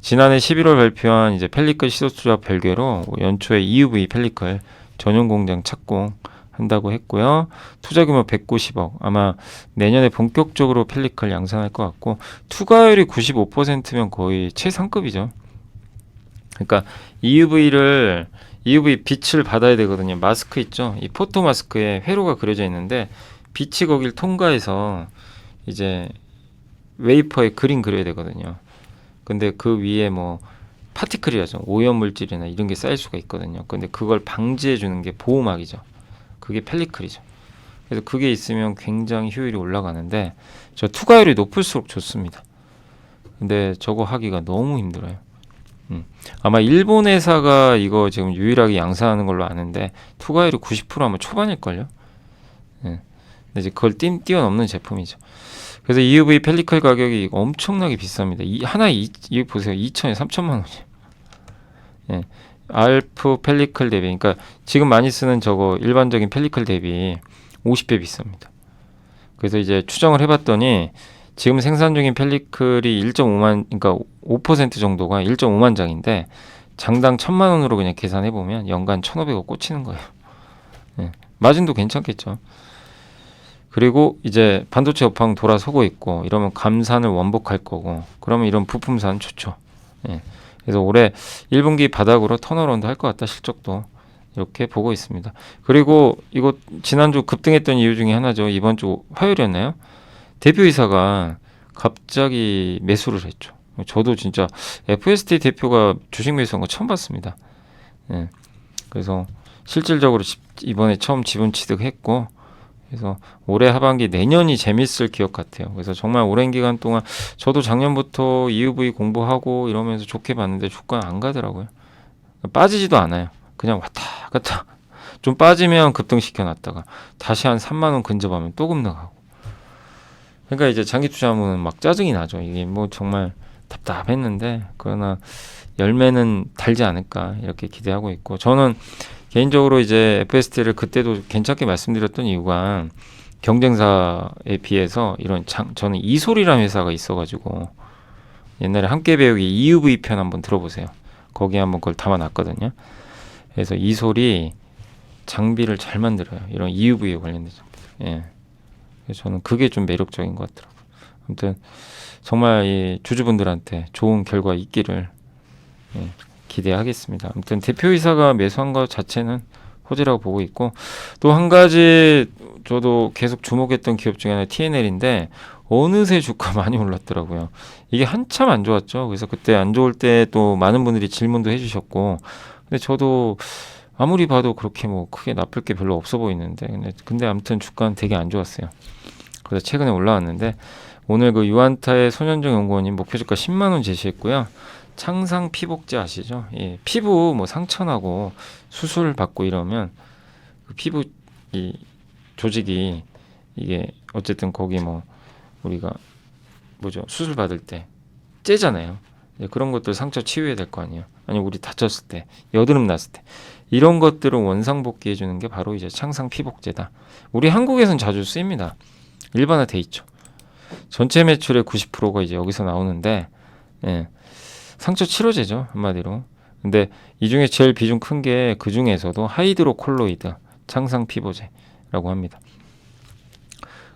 [SPEAKER 2] 지난해 11월 발표한 이제 펠리클 시도투자 별개로 연초에 EUV 펠리클 전용 공장 착공한다고 했고요. 투자 규모 190억. 아마 내년에 본격적으로 펠리클 양산할 것 같고 투과율이 95%면 거의 최상급이죠. 그러니까 EUV 빛을 받아야 되거든요. 마스크 있죠. 이 포토 마스크에 회로가 그려져 있는데 빛이 거길 통과해서 이제 웨이퍼에 그림 그려야 되거든요. 근데 그 위에 뭐 파티클이라죠. 오염물질이나 이런 게 쌓일 수가 있거든요. 근데 그걸 방지해 주는 게 보호막이죠. 그게 펠리클이죠. 그래서 그게 있으면 굉장히 효율이 올라가는데 저 투과율이 높을수록 좋습니다. 근데 저거 하기가 너무 힘들어요. 아마 일본 회사가 이거 지금 유일하게 양산하는 걸로 아는데 투과율이 90% 아마 초반일걸요. 예. 근데 이제 그걸 뛰어넘는 제품이죠. 그래서 EUV 펠리클 가격이 엄청나게 비쌉니다. 하나에 이거 보세요. 2천에 3천만 원이에요. 예. 알프 펠리클 대비, 그러니까 지금 많이 쓰는 저거 일반적인 펠리클 대비 50배 비쌉니다. 그래서 이제 추정을 해봤더니 지금 생산 중인 펠리클이 1.5만, 그러니까 5% 정도가 1.5만 장인데 장당 1,000만 원으로 그냥 계산해 보면 연간 1,500억 꽂히는 거예요. 예. 마진도 괜찮겠죠. 그리고 이제 반도체 업황 돌아서고 있고 이러면 감산을 원복할 거고 그러면 이런 부품산 좋죠. 예. 그래서 올해 1분기 바닥으로 턴어라운드 할 것 같다 실적도 이렇게 보고 있습니다. 그리고 이거 지난주 급등했던 이유 중에 하나죠. 이번 주 화요일이었나요? 대표이사가 갑자기 매수를 했죠. 저도 진짜 FST 대표가 주식 매수한 거 처음 봤습니다. 예. 그래서 실질적으로 이번에 처음 지분 취득했고 그래서 올해 하반기 내년이 재밌을 기업 같아요. 그래서 정말 오랜 기간 동안 저도 작년부터 EUV 공부하고 이러면서 좋게 봤는데 주가 안 가더라고요. 빠지지도 않아요. 그냥 왔다 갔다. 좀 빠지면 급등시켜 놨다가 다시 한 3만 원 근접하면 또 급등하고. 그러니까 이제 장기 투자하면 막 짜증이 나죠. 이게 뭐 정말 답답했는데 그러나 열매는 달지 않을까 이렇게 기대하고 있고 저는 개인적으로 이제 FST를 그때도 괜찮게 말씀드렸던 이유가 경쟁사에 비해서 이런 저는 이솔이라는 회사가 있어가지고 옛날에 함께 배우기 EUV 편 한번 들어보세요. 거기에 한번 그걸 담아놨거든요. 그래서 이솔이 장비를 잘 만들어요. 이런 EUV에 관련된 장비들. 예. 그래서 저는 그게 좀 매력적인 것 같더라고요. 아무튼 정말 이 주주분들한테 좋은 결과 있기를 기대하겠습니다. 아무튼 대표이사가 매수한 것 자체는 호재라고 보고 있고, 또 한 가지 저도 계속 주목했던 기업 중에 하나 TNL인데 어느새 주가 많이 올랐더라고요. 이게 한참 안 좋았죠. 그래서 그때 안 좋을 때 또 많은 분들이 질문도 해주셨고, 근데 저도 아무리 봐도 그렇게 뭐 크게 나쁠 게 별로 없어 보이는데, 근데 아무튼 주가는 되게 안 좋았어요. 그래서 최근에 올라왔는데, 오늘 그 유한타의 손현정 연구원님 목표주가 10만 원 제시했고요. 창상 피복제 아시죠? 예, 피부 뭐 상처나고 수술 받고 이러면 그 피부 이 조직이 이게 어쨌든 거기 뭐 우리가 뭐죠? 수술 받을 때 째잖아요. 이제 그런 것들 상처 치유해야 될 거 아니에요. 아니 우리 다쳤을 때, 여드름 났을 때 이런 것들을 원상복귀해 주는 게 바로 이제 창상 피복제다. 우리 한국에선 자주 쓰입니다. 일반화돼 있죠. 전체 매출의 90%가 이제 여기서 나오는데, 예, 상처 치료제죠 한마디로. 근데 이 중에 제일 비중 큰 게 그 중에서도 하이드로콜로이드 창상 피부제라고 합니다.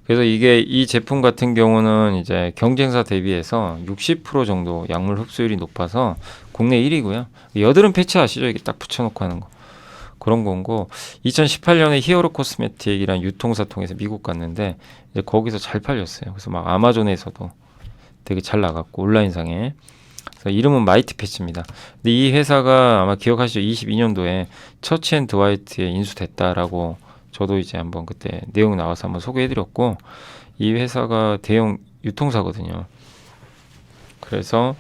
[SPEAKER 2] 그래서 이게 이 제품 같은 경우는 이제 경쟁사 대비해서 60% 정도 약물 흡수율이 높아서 국내 1위고요. 여드름 패치 아시죠? 이게 딱 붙여놓고 하는 거. 그런 건고, 2018년에 히어로 코스메틱이란 유통사 통해서 미국 갔는데 이제 거기서 잘 팔렸어요. 그래서 막 아마존에서도 되게 잘 나갔고, 온라인상에. 그래서 이름은 마이트 패치입니다. 근데 이 회사가 아마 기억하시죠? 22년도에 처치 앤 드와이트에 인수됐다라고 저도 이제 한번 그때 내용 나와서 한번 소개해드렸고, 이 회사가 대형 유통사거든요. 그래서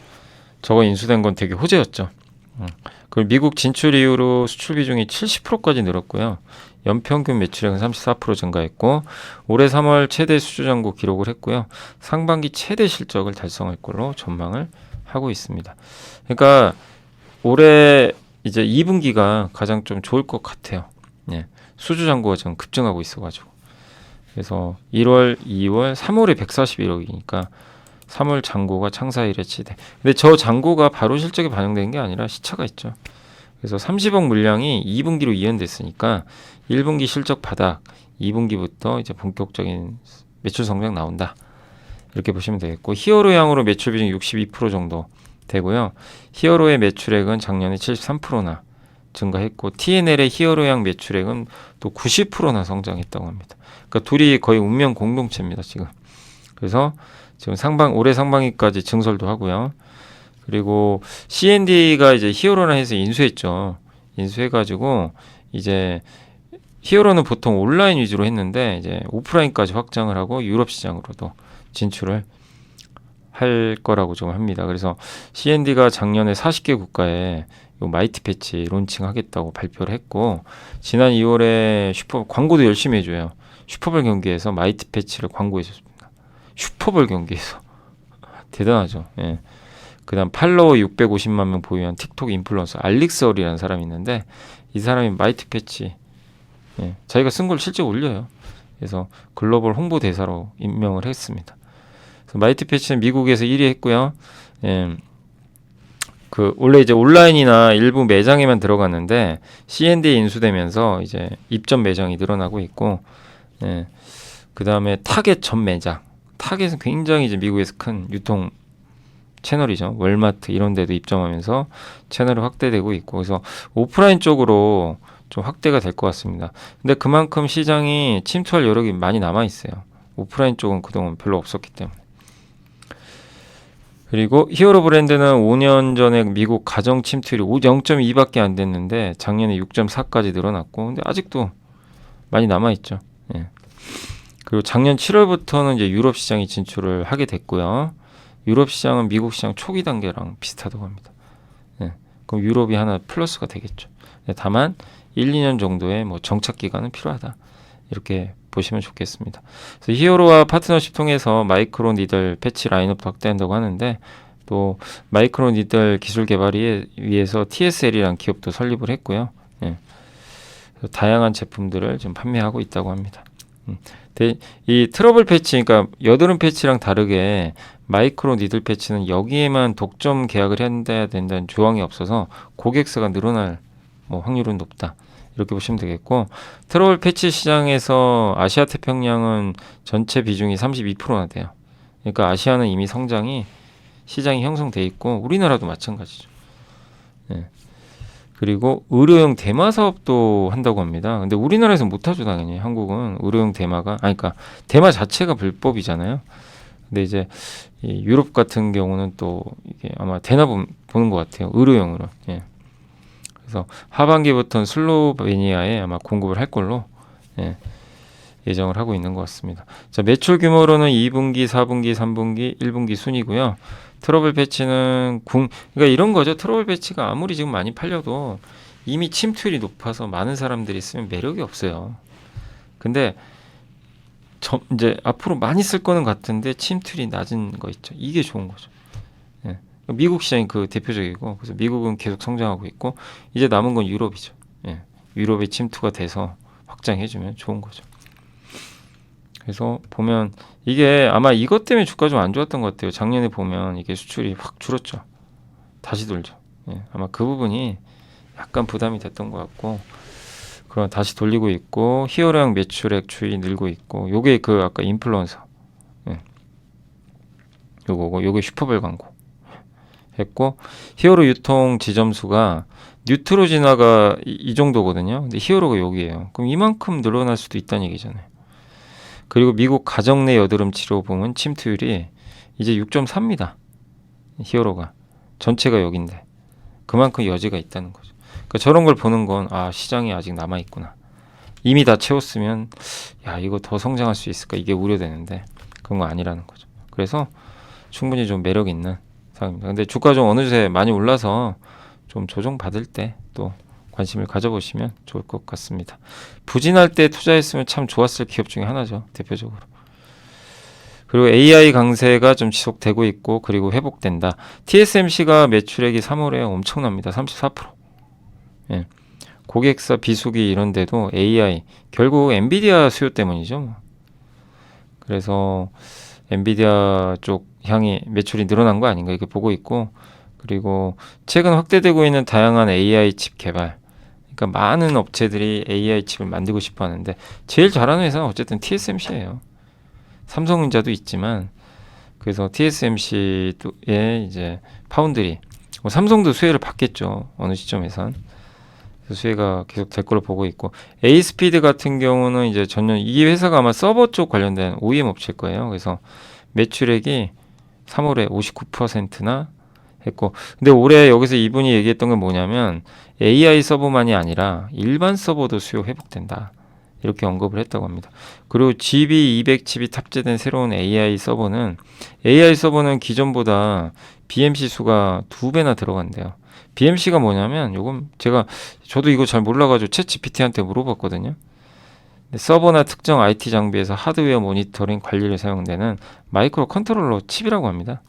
[SPEAKER 2] 저거 인수된 건 되게 호재였죠. 그리고 미국 진출 이후로 수출 비중이 70%까지 늘었고요. 연평균 매출액은 34% 증가했고, 올해 3월 최대 수주 잔고 기록을 했고요. 상반기 최대 실적을 달성할 걸로 전망을 하고 있습니다. 그러니까 올해 이제 2분기가 가장 좀 좋을 것 같아요. 예. 수주 잔고가 좀 급증하고 있어가지고. 그래서 1월, 2월, 3월에 141억이니까 3월 잔고가 창사 이래 치대. 근데 저 잔고가 바로 실적에 반영된 게 아니라 시차가 있죠. 그래서 30억 물량이 2분기로 이연됐으니까 1분기 실적 바닥, 2분기부터 이제 본격적인 매출 성장 나온다. 이렇게 보시면 되겠고, 히어로양으로 매출 비중 62% 정도 되고요. 히어로의 매출액은 작년에 73%나 증가했고, TNL의 히어로양 매출액은 또 90%나 성장했다고 합니다. 그러니까 둘이 거의 운명 공동체입니다, 지금. 그래서 지금 올해 상반기까지 증설도 하고요. 그리고 C&D가 이제 히어로나 해서 인수했죠. 인수해가지고 이제 히어로는 보통 온라인 위주로 했는데 이제 오프라인까지 확장을 하고 유럽 시장으로도 진출을 할 거라고 좀 합니다. 그래서 C&D가 작년에 40개 국가에 요 마이티 패치 론칭하겠다고 발표를 했고, 지난 2월에 광고도 열심히 해줘요. 슈퍼볼 경기에서 마이티 패치를 광고해줬습니다. 슈퍼볼 경기에서 대단하죠. 예. 그다음 팔로워 650만 명 보유한 틱톡 인플루언서 알릭스얼이라는 사람이 있는데, 이 사람이 마이티 패치, 예, 자기가 쓴 걸 실제 올려요. 그래서 글로벌 홍보 대사로 임명을 했습니다. 그래서 마이티 패치는 미국에서 1위 했고요. 예. 원래 이제 온라인이나 일부 매장에만 들어갔는데 C&D에 인수되면서 이제 입점 매장이 늘어나고 있고, 예. 그 다음에 타겟 전 매장. 타겟은 굉장히 이제 미국에서 큰 유통 채널이죠. 월마트 이런 데도 입점하면서 채널이 확대되고 있고, 그래서 오프라인 쪽으로 좀 확대가 될 것 같습니다. 근데 그만큼 시장이 침투할 여력이 많이 남아 있어요. 오프라인 쪽은 그동안 별로 없었기 때문에. 그리고 히어로 브랜드는 5년 전에 미국 가정 침투율이 0.2밖에 안 됐는데 작년에 6.4까지 늘어났고, 근데 아직도 많이 남아 있죠. 예. 그리고 작년 7월부터는 이제 유럽 시장에 진출을 하게 됐고요. 유럽 시장은 미국 시장 초기 단계랑 비슷하다고 합니다. 예. 그럼 유럽이 하나 플러스가 되겠죠. 다만 1, 2년 정도의 뭐 정착 기간은 필요하다. 이렇게 보시면 좋겠습니다. 그래서 히어로와 파트너십 통해서 마이크로 니들 패치 라인업도 확대한다고 하는데, 또 마이크로 니들 기술 개발을 위해서 TSL이라는 기업도 설립을 했고요. 예. 다양한 제품들을 좀 판매하고 있다고 합니다. 이 트러블 패치, 그러니까 여드름 패치랑 다르게 마이크로 니들 패치는 여기에만 독점 계약을 해야 된다는 조항이 없어서 고객수가 늘어날 확률은 높다. 이렇게 보시면 되겠고, 트러블 패치 시장에서 아시아 태평양은 전체 비중이 32%나 돼요. 그러니까 아시아는 이미 시장이 형성돼 있고, 우리나라도 마찬가지죠. 예. 그리고 의료용 대마 사업도 한다고 합니다. 근데 우리나라에서 못하죠, 당연히. 한국은 의료용 대마가, 아니, 그러니까 대마 자체가 불법이잖아요. 근데 이제 이 유럽 같은 경우는 또 이게 아마 되나 보는 것 같아요. 의료용으로. 예. 그래서 하반기부터는 슬로베니아에 아마 공급을 할 걸로 예, 예정을 하고 있는 것 같습니다. 자, 매출 규모로는 2분기, 4분기, 3분기, 1분기 순이고요. 트러블 패치는 그러니까 이런 거죠. 트러블 패치가 아무리 지금 많이 팔려도 이미 침투율이 높아서 많은 사람들이 쓰면 매력이 없어요. 근데 이제 앞으로 많이 쓸 거는 같은데 침투율이 낮은 거 있죠. 이게 좋은 거죠. 예. 미국 시장이 그 대표적이고, 그래서 미국은 계속 성장하고 있고, 이제 남은 건 유럽이죠. 예. 유럽에 침투가 돼서 확장해주면 좋은 거죠. 그래서 보면 이게 아마 이것 때문에 주가 좀 안 좋았던 것 같아요. 작년에 보면 이게 수출이 확 줄었죠. 다시 돌죠. 예. 아마 그 부분이 약간 부담이 됐던 것 같고, 그럼 다시 돌리고 있고, 히어로형 매출액 추이 늘고 있고, 요게 그 아까 인플루언서, 예. 요거고, 요게 슈퍼벨 광고 했고, 히어로 유통 지점수가 뉴트로지나가 이 정도거든요. 근데 히어로가 여기에요. 그럼 이만큼 늘어날 수도 있다는 얘기잖아요. 그리고 미국 가정 내 여드름 치료 부문 침투율이 이제 6.4입니다. 히어로가 전체가 여긴데 그만큼 여지가 있다는 거죠. 그러니까 저런 걸 보는 건 아, 시장이 아직 남아 있구나. 이미 다 채웠으면 야, 이거 더 성장할 수 있을까, 이게 우려되는데 그런 거 아니라는 거죠. 그래서 충분히 좀 매력 있는 상황입니다. 근데 주가 좀 어느새 많이 올라서 좀 조정 받을 때 또 관심을 가져보시면 좋을 것 같습니다. 부진할 때 투자했으면 참 좋았을 기업 중에 하나죠, 대표적으로. 그리고 AI 강세가 좀 지속되고 있고, 그리고 회복된다. TSMC가 매출액이 3월에 엄청납니다. 34%. 예. 고객사 비수기 이런 데도 AI, 결국 엔비디아 수요 때문이죠. 그래서 엔비디아 쪽 향이 매출이 늘어난 거 아닌가 이렇게 보고 있고, 그리고 최근 확대되고 있는 다양한 AI 칩 개발, 그러니까 많은 업체들이 AI 칩을 만들고 싶어 하는데 제일 잘하는 회사는 어쨌든 TSMC예요. 삼성전자도 있지만, 그래서 TSMC의 이제 파운드리, 삼성도 수혜를 받겠죠, 어느 시점에선. 수혜가 계속 될 걸로 보고 있고, 에이스피드 같은 경우는 이제 전년 이 회사가 아마 서버 쪽 관련된 OEM 업체일 거예요. 그래서 매출액이 3월에 59%나 했고, 근데 올해 여기서 이분이 얘기했던 건 뭐냐면 AI 서버만이 아니라 일반 서버도 수요 회복된다, 이렇게 언급을 했다고 합니다. 그리고 GB200 칩이 탑재된 새로운 AI 서버는 기존보다 BMC 수가 2배나 들어간대요. BMC가 뭐냐면, 요건 저도 이거 잘 몰라가지고 챗GPT한테 물어봤거든요. 서버나 특정 IT 장비에서 하드웨어 모니터링 관리를 사용되는 마이크로 컨트롤러 칩이라고 합니다.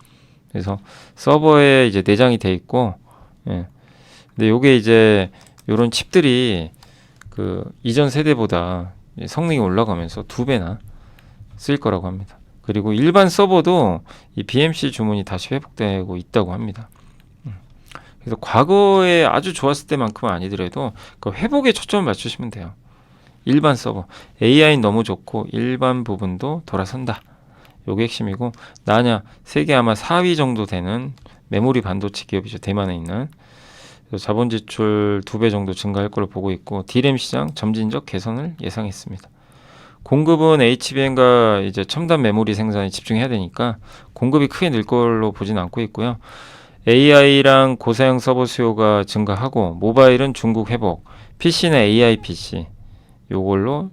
[SPEAKER 2] 그래서 서버에 이제 내장이 돼 있고, 예. 근데 요게 이제 요런 칩들이 그 이전 세대보다 성능이 올라가면서 2배나 쓰일 거라고 합니다. 그리고 일반 서버도 이 BMC 주문이 다시 회복되고 있다고 합니다. 그래서 과거에 아주 좋았을 때만큼은 아니더라도 그 회복에 초점을 맞추시면 돼요. 일반 서버, AI는 너무 좋고 일반 부분도 돌아선다. 요게 핵심이고, 나냐 세계 아마 4위 정도 되는 메모리 반도체 기업이죠, 대만에 있는. 자본 지출 2배 정도 증가할 걸로 보고 있고, D램 시장 점진적 개선을 예상했습니다. 공급은 HBM과 이제 첨단 메모리 생산에 집중해야 되니까 공급이 크게 늘 걸로 보진 않고 있고요. AI랑 고사양 서버 수요가 증가하고, 모바일은 중국 회복, PC는 AI PC, 요걸로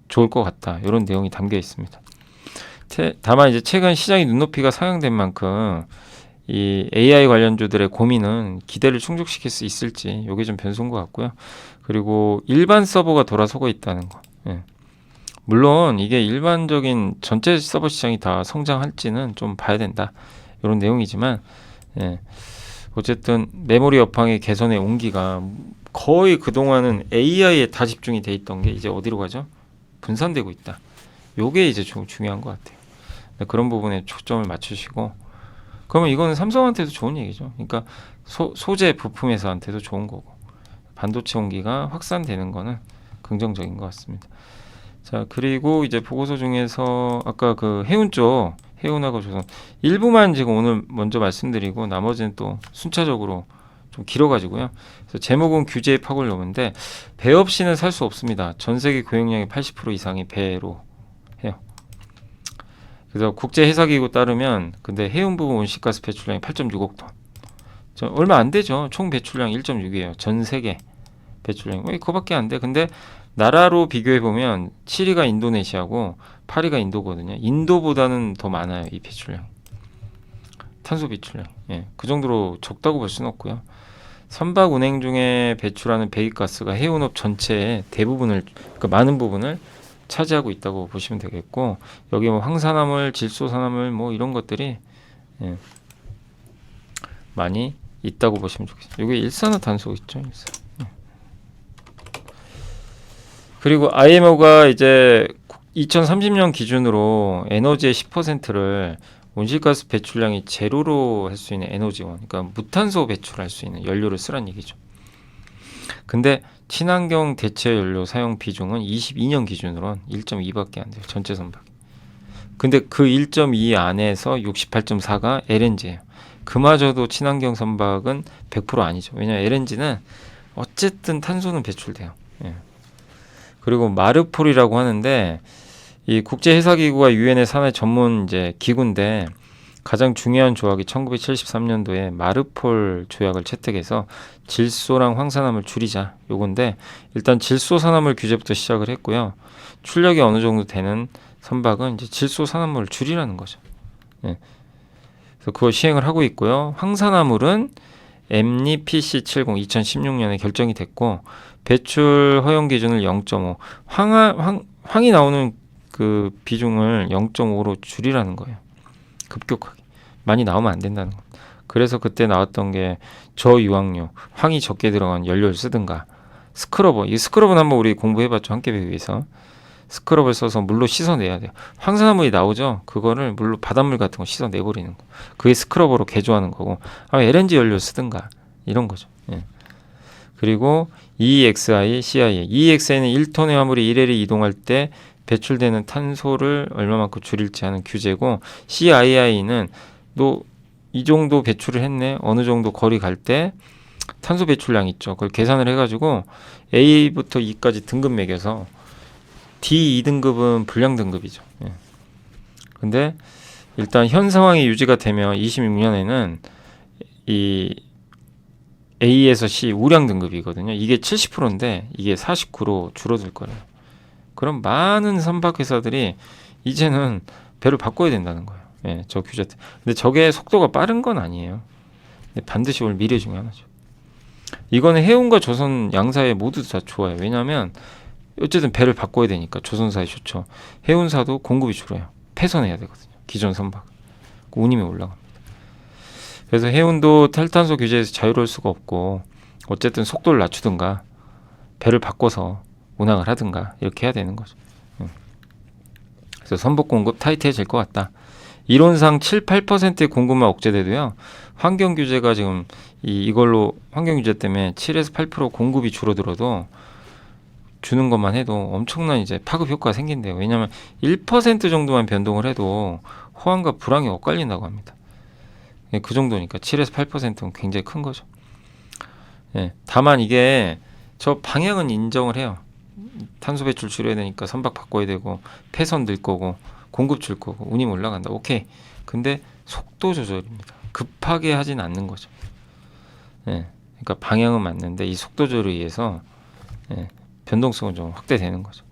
[SPEAKER 2] 좋을 것 같다, 이런 내용이 담겨 있습니다. 다만 이제 최근 시장이 눈높이가 상향된 만큼 이 AI 관련주들의 고민은 기대를 충족시킬 수 있을지, 요게 좀 변수인 것 같고요. 그리고 일반 서버가 돌아서고 있다는 거. 예. 물론 이게 일반적인 전체 서버 시장이 다 성장할지는 좀 봐야 된다, 이런 내용이지만, 예. 어쨌든 메모리 업황의 개선의 온기가 거의 그동안은 AI에 다 집중이 돼 있던 게 이제 어디로 가죠? 분산되고 있다. 요게 이제 좀 중요한 것 같아요. 그런 부분에 초점을 맞추시고, 그러면 이거는 삼성한테도 좋은 얘기죠. 그러니까 소재 부품 회사한테도 좋은 거고, 반도체 온기가 확산되는 거는 긍정적인 것 같습니다. 자, 그리고 이제 보고서 중에서 아까 그 해운 쪽, 해운하고 조선 일부만 지금 오늘 먼저 말씀드리고, 나머지는 또 순차적으로 좀 길어가지고요. 그래서 제목은 규제의 파고를 넘는데 배 없이는 살 수 없습니다. 전 세계 고용량의 80% 이상이 배로 해요. 그래서 국제해사기구 따르면 근데 해운부분 온실가스 배출량이 8.6억 톤. 얼마 안 되죠. 총 배출량 1.6이에요. 전 세계 배출량이. 왜 그거밖에 안 돼. 근데 나라로 비교해 보면 7위가 인도네시아고 8위가 인도거든요. 인도보다는 더 많아요. 이 배출량. 탄소 배출량. 예, 그 정도로 적다고 볼 수는 없고요. 선박 운행 중에 배출하는 배기가스가 해운업 전체의 대부분을, 그러니까 많은 부분을 차지하고 있다고 보시면 되겠고, 여기 뭐 황산화물, 질소산화물 뭐 이런 것들이 예, 많이 있다고 보시면 좋겠어요. 여기 일산화탄소 있죠. 예. 그리고 IMO가 이제 2030년 기준으로 에너지의 10%를 온실가스 배출량이 제로로 할 수 있는 에너지원, 그러니까 무탄소 배출할 수 있는 연료를 쓰란 얘기죠. 근데 친환경 대체 연료 사용 비중은 22년 기준으로는 1.2밖에 안 돼요. 전체 선박. 근데 그 1.2 안에서 68.4가 LNG예요. 그마저도 친환경 선박은 100% 아니죠. 왜냐하면 LNG는 어쨌든 탄소는 배출돼요. 예. 그리고 마르폴이라고 하는데 이 국제해사기구와 유엔의 산해 전문 이제 기구인데 가장 중요한 조약이 1973년도에 마르폴 조약을 채택해서 질소랑 황산화물 줄이자 요건데, 일단 질소산화물 규제부터 시작을 했고요. 출력이 어느 정도 되는 선박은 이제 질소산화물을 줄이라는 거죠. 예. 그래서 그거 시행을 하고 있고요. 황산화물은 엠니 PC70 2016년에 결정이 됐고 배출 허용 기준을 0.5 황이 나오는 그 비중을 0.5로 줄이라는 거예요. 급격하게. 많이 나오면 안 된다는 거. 그래서 그때 나왔던 게 저유황료, 황이 적게 들어간 연료를 쓰든가, 스크러버. 이 스크러버는 한번 우리 공부해봤죠. 함께 배우기 위해서. 스크럽을 써서 물로 씻어내야 돼요. 황산화물이 나오죠. 그거를 물로 바닷물 같은 거 씻어내버리는 거. 그게 스크러버로 개조하는 거고, 아마 LNG 연료 쓰든가 이런 거죠. 예. 그리고 EEXI, CIA. EEXI는 1톤의 화물이 1회를 이동할 때 배출되는 탄소를 얼마만큼 줄일지 하는 규제고, CII는 또 이 정도 배출을 했네, 어느 정도 거리 갈 때 탄소 배출량 있죠. 그걸 계산을 해가지고 A부터 E까지 등급 매겨서 D 2등급은 불량 등급이죠. 예. 근데 일단 현 상황이 유지가 되면 26년에는 이 A에서 C 우량 등급이거든요. 이게 70%인데 이게 49로 줄어들 거예요. 그럼 많은 선박 회사들이 이제는 배를 바꿔야 된다는 거예요. 예, 저 규제 때. 근데 저게 속도가 빠른 건 아니에요. 근데 반드시 올 미래 중에 하나죠. 이거는 해운과 조선 양사에 모두 다 좋아요. 왜냐하면 어쨌든 배를 바꿔야 되니까 조선사에 좋죠. 해운사도 공급이 줄어요. 폐선해야 되거든요. 기존 선박. 운임이 올라갑니다. 그래서 해운도 탈탄소 규제에서 자유로울 수가 없고 어쨌든 속도를 낮추든가 배를 바꿔서 운항을 하든가 이렇게 해야 되는 거죠. 그래서 선박 공급 타이트해질 것 같다. 이론상 7, 8%의 공급만 억제돼도요. 환경 규제가 지금 이걸로 환경 규제 때문에 7에서 8% 공급이 줄어들어도 주는 것만 해도 엄청난 이제 파급 효과가 생긴대요. 왜냐하면 1% 정도만 변동을 해도 호황과 불황이 엇갈린다고 합니다. 그 정도니까 7에서 8%는 굉장히 큰 거죠. 예, 다만 이게 저 방향은 인정을 해요. 탄소 배출 줄여야 되니까 선박 바꿔야 되고 폐선 들 거고 공급 줄 거고 운임 올라간다. 오케이. 근데 속도 조절입니다. 급하게 하진 않는 거죠. 예, 그러니까 방향은 맞는데 이 속도 조절에 의해서 예, 변동성은 좀 확대되는 거죠.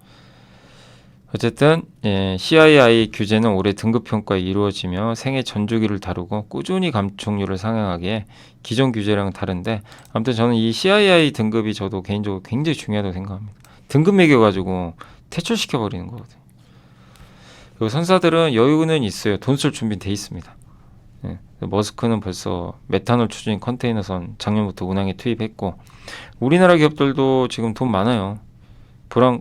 [SPEAKER 2] 어쨌든 예, CII 규제는 올해 등급 평가에 이루어지며 생애 전주기를 다루고 꾸준히 감축률을 상향하기에 기존 규제랑은 다른데, 아무튼 저는 이 CII 등급이 저도 개인적으로 굉장히 중요하다고 생각합니다. 등급 매겨가지고 퇴출시켜 버리는 거거든요. 그리고 선사들은 여유는 있어요. 돈 쓸 준비는 돼 있습니다. 예, 머스크는 벌써 메탄올 추진 컨테이너선 작년부터 운항에 투입했고, 우리나라 기업들도 지금 돈 많아요.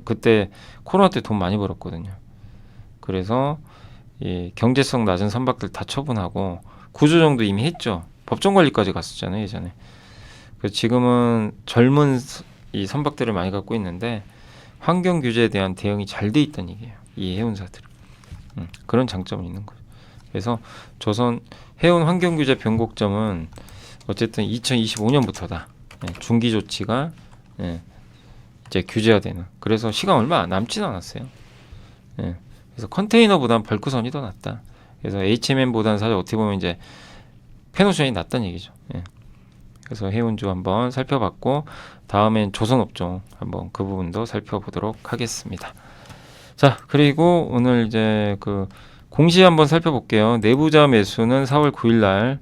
[SPEAKER 2] 그때 코로나 때 돈 많이 벌었거든요. 그래서 이 경제성 낮은 선박들 다 처분하고 구조 정도 이미 했죠. 법정 관리까지 갔었잖아요, 예전에. 그래서 지금은 젊은 이 선박들을 많이 갖고 있는데 환경 규제에 대한 대응이 잘 돼 있다는 얘기예요. 이 해운사들. 그런 장점이 있는 거죠. 그래서 조선 해운 환경 규제 변곡점은 어쨌든 2025년부터다. 중기 조치가 이제 규제가 되는. 그래서 시간 얼마 남진 않았어요. 그래서 컨테이너보다는 벌크선이 더 낫다. 그래서 HMM보다는 사실 어떻게 보면 이제 페노션이 낫다는 얘기죠. 그래서 해운주 한번 살펴봤고 다음엔 조선업종 한번 그 부분도 살펴보도록 하겠습니다. 자, 그리고 오늘 이제 그 공시 한번 살펴볼게요. 내부자 매수는 4월 9일 날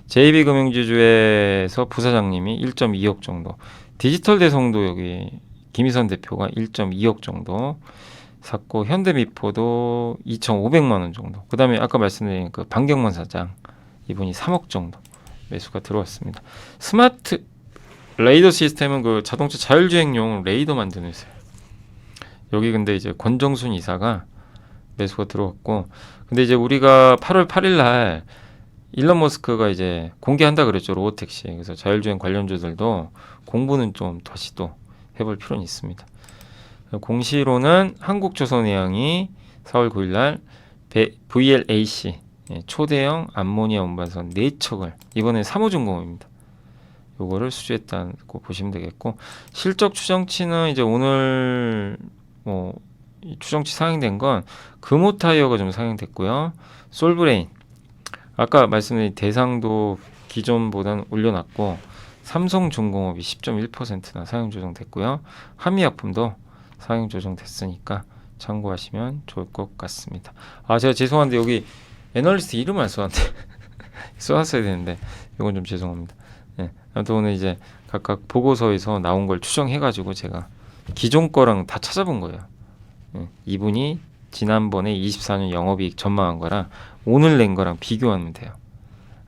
[SPEAKER 2] JB금융지주에서 부사장님이 1.2억 정도, 디지털 대성도 여기 김희선 대표가 1.2억 정도 샀고, 현대미포도 2,500만 원 정도. 그 다음에 아까 말씀드린 그 반경문 사장 이분이 3억 정도 매수가 들어왔습니다. 스마트 레이더 시스템은 그 자동차 자율주행용 레이더 만드는 회사예요. 여기 근데 이제 권정순 이사가 매수가 들어왔고, 근데 이제 우리가 8월 8일 날 일론 머스크가 이제 공개한다 그랬죠, 로보택시. 그래서 자율주행 관련주들도 공부는 좀 다시 또 해볼 필요는 있습니다. 공시로는 한국조선해양이 4월 9일 날 VLAC 초대형 암모니아 운반선 4척을 이번에 3호중공업입니다. 요거를 수주했다고 보시면 되겠고, 실적 추정치는 이제 오늘 이 추정치 상향된 건 금호타이어가 좀 상향됐고요. 솔브레인 아까 말씀드린 대상도 기존보다는 올려놨고, 삼성중공업이 10.1%나 상향 조정됐고요. 한미약품도 상향 조정됐으니까 참고하시면 좋을 것 같습니다. 아, 제가 죄송한데 여기 애널리스트 이름 안 써놨는데 써놨어야 되는데 이건 좀 죄송합니다. 아무튼 오늘 이제 각각 보고서에서 나온 걸 추정해가지고 제가 기존 거랑 다 찾아본 거예요. 이분이 지난번에 24년 영업이익 전망한 거랑 오늘 낸 거랑 비교하면 돼요.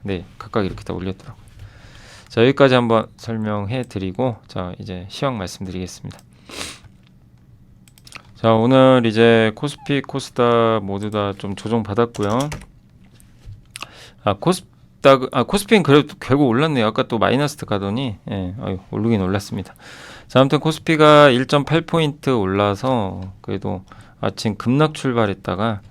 [SPEAKER 2] 네, 각각 이렇게 다 올렸더라고요. 자, 여기까지 한번 설명해 드리고, 자, 이제 시황 말씀드리겠습니다. 자, 오늘 이제 코스피, 코스닥 모두 다 좀 조정 받았고요. 코스피는 그래도 결국 올랐네요. 아까 또 마이너스 가더니 오르긴 올랐습니다. 자, 아무튼 코스피가 1.8포인트 올라서 그래도 아침 급락 출발했다가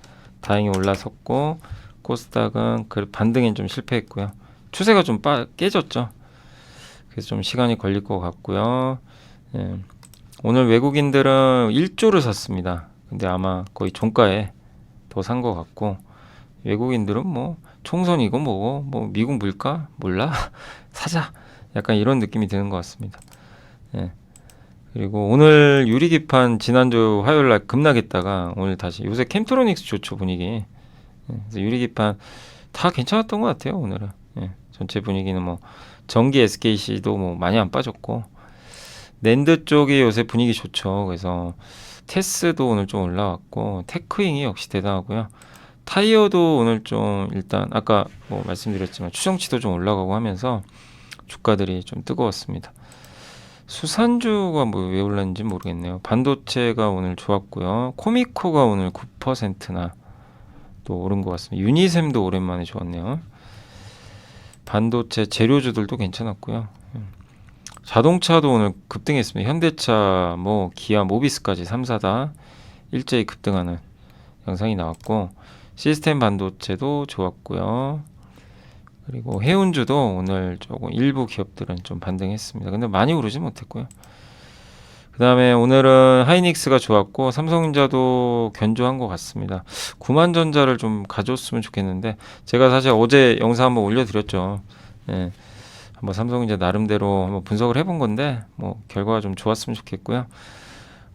[SPEAKER 2] 다행히 올라섰고, 코스닥은 그 반등엔 좀 실패했고요. 추세가 좀 깨졌죠. 그래서 좀 시간이 걸릴 것 같고요. 오늘 외국인들은 1조를 샀습니다. 근데 아마 거의 종가에 더 산 것 같고, 외국인들은 뭐 총선이고 뭐고 뭐 미국 물가 몰라 사자, 약간 이런 느낌이 드는 것 같습니다. 그리고 오늘 유리기판 지난주 화요일날 급락했다가 오늘 다시, 요새 캠트로닉스 좋죠 분위기. 그래서 유리기판 다 괜찮았던 것 같아요 오늘은. 전체 분위기는 뭐 전기 SKC도 뭐 많이 안 빠졌고, 낸드 쪽이 요새 분위기 좋죠. 그래서 테스도 오늘 좀 올라왔고, 테크잉이 역시 대단하고요. 타이어도 오늘 좀 일단 아까 뭐 말씀드렸지만 추정치도 좀 올라가고 하면서 주가들이 좀 뜨거웠습니다. 수산주가 뭐 왜 올랐는지 모르겠네요. 반도체가 오늘 좋았고요. 코미코가 오늘 9%나 또 오른 것 같습니다. 유니셈도 오랜만에 좋았네요. 반도체 재료주들도 괜찮았고요. 자동차도 오늘 급등했습니다. 현대차, 뭐 기아, 모비스까지 3사다 일제히 급등하는 영상이 나왔고, 시스템 반도체도 좋았고요. 그리고 해운주도 오늘 조금 일부 기업들은 좀 반등했습니다. 근데 많이 오르지 못했고요. 그 다음에 오늘은 하이닉스가 좋았고, 삼성전자도 견조한 것 같습니다. 구만전자를 좀 가져왔으면 좋겠는데, 제가 사실 어제 영상 한번 올려드렸죠. 한번 삼성전자 나름대로 한번 분석을 해본 건데, 뭐 결과가 좀 좋았으면 좋겠고요.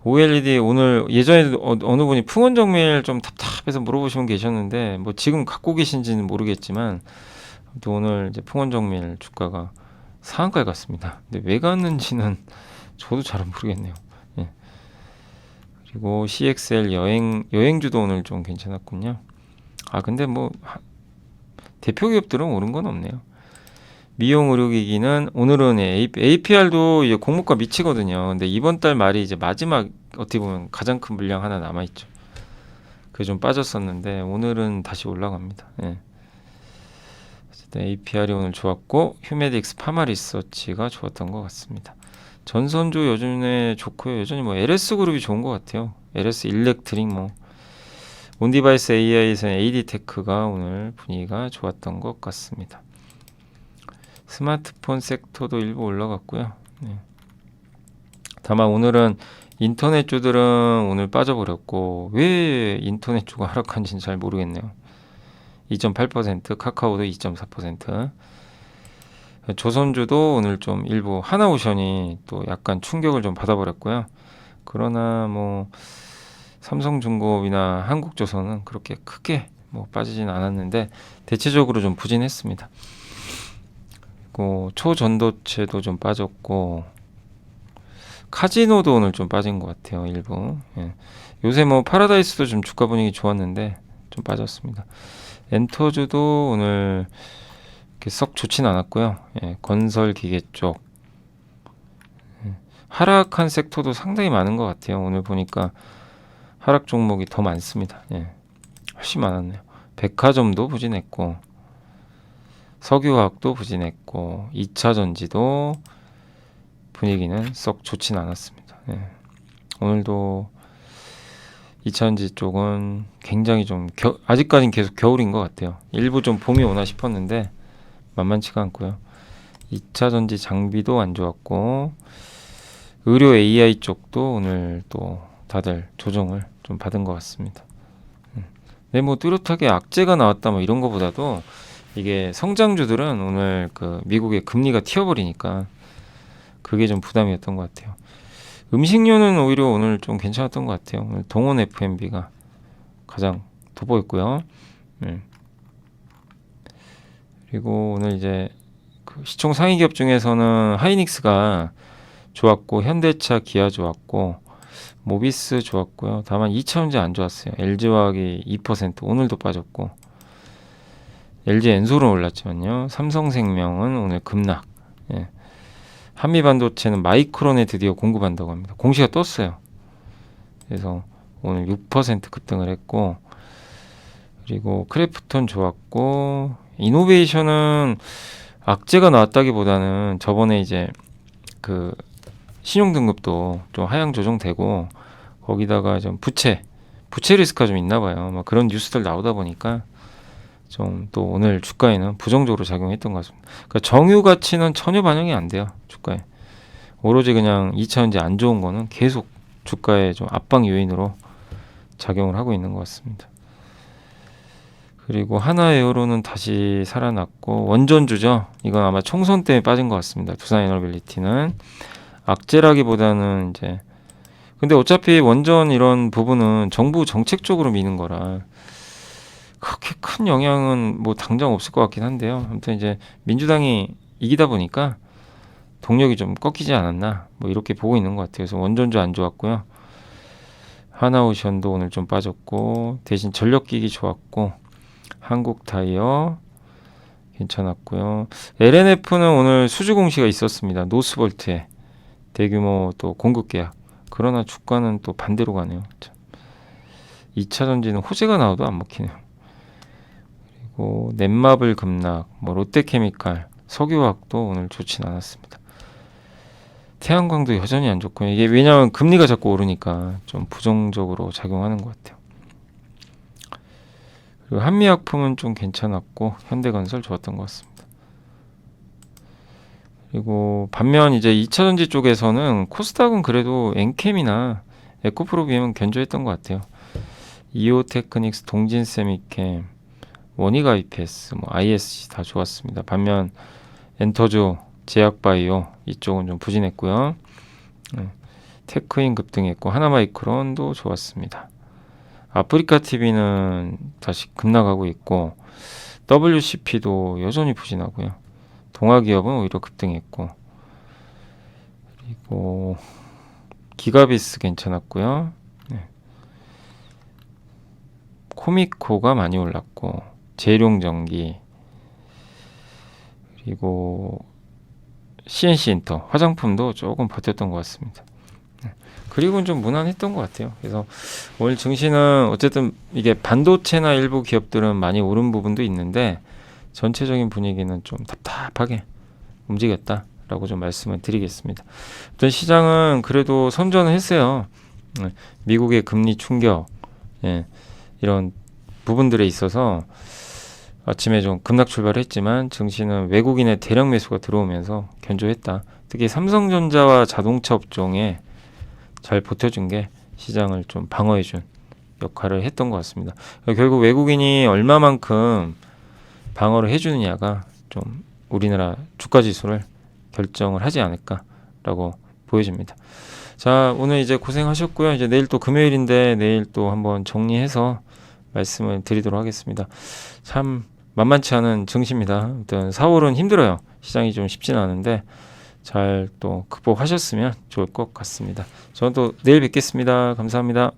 [SPEAKER 2] OLED 오늘 예전에 어느 분이 풍원정밀 좀 답답해서 물어보시면 계셨는데, 뭐 지금 갖고 계신지는 모르겠지만 또 오늘 이제 풍원정밀 주가가 상한가에 갔습니다. 근데 왜 갔는지는 저도 잘 모르겠네요. 그리고 CXL 여행주도 오늘 좀 괜찮았군요. 아, 근데 뭐 대표 기업들은 오른 건 없네요. 미용 의료기기는 오늘은 APR도 이제 공모가 미치거든요. 근데 이번 달 말이 이제 마지막, 어떻게 보면 가장 큰 물량 하나 남아 있죠. 그게 좀 빠졌었는데 오늘은 다시 올라갑니다. 어쨌든 APR이 오늘 좋았고, 휴메딕스 파마리서치가 좋았던 것 같습니다. 전선주 요즘에 좋고요. 여전히 뭐 LS 그룹이 좋은 것 같아요. LS 일렉트릭, 뭐 온디바이스 AI에서는 AD테크가 오늘 분위기가 좋았던 것 같습니다. 스마트폰 섹터도 일부 올라갔고요. 네. 다만 오늘은 인터넷주들은 오늘 빠져버렸고 왜 인터넷주가 하락한지는 잘 모르겠네요. 2.8%, 카카오도 2.4%. 조선주도 오늘 좀 일부 하나오션이 또 약간 충격을 좀 받아버렸고요. 그러나 뭐 삼성중공업이나 한국조선은 그렇게 크게 뭐 빠지진 않았는데 대체적으로 좀 부진했습니다. 그리고 초전도체도 좀 빠졌고 카지노도 오늘 좀 빠진 것 같아요. 일부. 예. 요새 뭐 파라다이스도 좀 주가 분위기 좋았는데 좀 빠졌습니다. 엔터주도 오늘 이렇게 썩 좋진 않았고요. 예. 건설 기계 쪽 하락한 섹터도 상당히 많은 것 같아요. 오늘 보니까 하락 종목이 더 많습니다. 예. 훨씬 많았네요. 백화점도 부진했고 석유화학도 부진했고 2차전지도 분위기는 썩 좋진 않았습니다. 예. 오늘도 2차전지 쪽은 굉장히 좀 아직까지는 계속 겨울인 것 같아요. 일부 좀 봄이 오나 싶었는데 만만치가 않고요. 2차전지 장비도 안 좋았고 의료 AI 쪽도 오늘 또 다들 조정을 좀 받은 것 같습니다. 네, 뭐 뚜렷하게 악재가 나왔다 뭐 이런 거보다도 이게 성장주들은 오늘 그 미국의 금리가 튀어버리니까 그게 좀 부담이었던 것 같아요. 음식료는 오히려 오늘 좀 괜찮았던 것 같아요. 오늘 동원 F&B가 가장 돋보였고요. 그리고 오늘 이제 그 시총 상위 기업 중에서는 하이닉스가 좋았고 현대차, 기아 좋았고 모비스 좋았고요. 다만 2차전지 안 좋았어요. LG화학이 2% 오늘도 빠졌고 LG 엔솔은 올랐지만요. 삼성생명은 오늘 급락. 예. 한미반도체는 마이크론에 드디어 공급한다고 합니다. 공시가 떴어요. 그래서 오늘 6% 급등을 했고 그리고 크래프톤 좋았고 이노베이션은 악재가 나왔다기보다는 저번에 이제 그 신용등급도 좀 하향 조정되고 거기다가 좀 부채 리스크가 좀 있나 봐요. 막 그런 뉴스들 나오다 보니까 좀 또 오늘 주가에는 부정적으로 작용했던 것 같습니다. 그러니까 정유 가치는 전혀 반영이 안 돼요. 주가에. 오로지 그냥 2차전지 안 좋은 거는 계속 주가에 좀 압박 요인으로 작용을 하고 있는 것 같습니다. 그리고 하나에어로는 다시 살아났고 원전주죠. 이건 아마 총선 때문에 빠진 것 같습니다. 두산에너빌리티는 악재라기보다는 이제 근데 어차피 원전 이런 부분은 정부 정책적으로 미는 거라 그렇게 큰 영향은 뭐 당장 없을 것 같긴 한데요. 아무튼 이제 민주당이 이기다 보니까 동력이 좀 꺾이지 않았나 뭐 이렇게 보고 있는 것 같아요. 그래서 원전주 안 좋았고요. 하나오션도 오늘 좀 빠졌고 대신 전력기기 좋았고 한국타이어 괜찮았고요. LNF는 오늘 수주 공시가 있었습니다. 노스볼트에 대규모 또 공급 계약. 그러나 주가는 또 반대로 가네요. 2차전지는 호재가 나와도 안 먹히네요. 그리고 넷마블 급락, 뭐 롯데케미칼, 석유화학도 오늘 좋진 않았습니다. 태양광도 여전히 안 좋고요. 이게 왜냐하면 금리가 자꾸 오르니까 좀 부정적으로 작용하는 것 같아요. 그리고 한미약품은 좀 괜찮았고 현대건설 좋았던 것 같습니다. 그리고 반면 이제 2차전지 쪽에서는 코스닥은 그래도 엔캠이나 에코프로비엠은 견조했던 것 같아요. 이오테크닉스, 동진세미캠, 원익 IPS, 뭐 ISC 다 좋았습니다. 반면 엔터주, 제약바이오 이쪽은 좀 부진했고요. 테크인 급등했고 하나마이크론도 좋았습니다. 아프리카TV는 다시 급락하고 있고 WCP도 여전히 부진하고요. 동아기업은 오히려 급등했고 그리고 기가비스 괜찮았고요. 코미코가 많이 올랐고 재룡전기 그리고 CNC인터 화장품도 조금 버텼던 것 같습니다. 그리고는 좀 무난했던 것 같아요. 그래서 오늘 증시는 어쨌든 이게 반도체나 일부 기업들은 많이 오른 부분도 있는데 전체적인 분위기는 좀 답답하게 움직였다라고 좀 말씀을 드리겠습니다. 어떤 시장은 그래도 선전을 했어요. 미국의 금리 충격 이런 부분들에 있어서 아침에 좀 급락 출발했지만 증시는 외국인의 대량 매수가 들어오면서 견조했다. 특히 삼성전자와 자동차 업종에 잘 버텨준 게 시장을 좀 방어해준 역할을 했던 것 같습니다. 결국 외국인이 얼마만큼 방어를 해주느냐가 좀 우리나라 주가 지수를 결정을 하지 않을까라고 보여집니다. 자, 오늘 이제 고생하셨고요. 이제 내일 또 금요일인데 내일 또 한번 정리해서 말씀을 드리도록 하겠습니다. 참 만만치 않은 증시입니다. 아무튼 4월은 힘들어요. 시장이 좀 쉽지는 않은데 잘 또 극복하셨으면 좋을 것 같습니다. 저는 또 내일 뵙겠습니다. 감사합니다.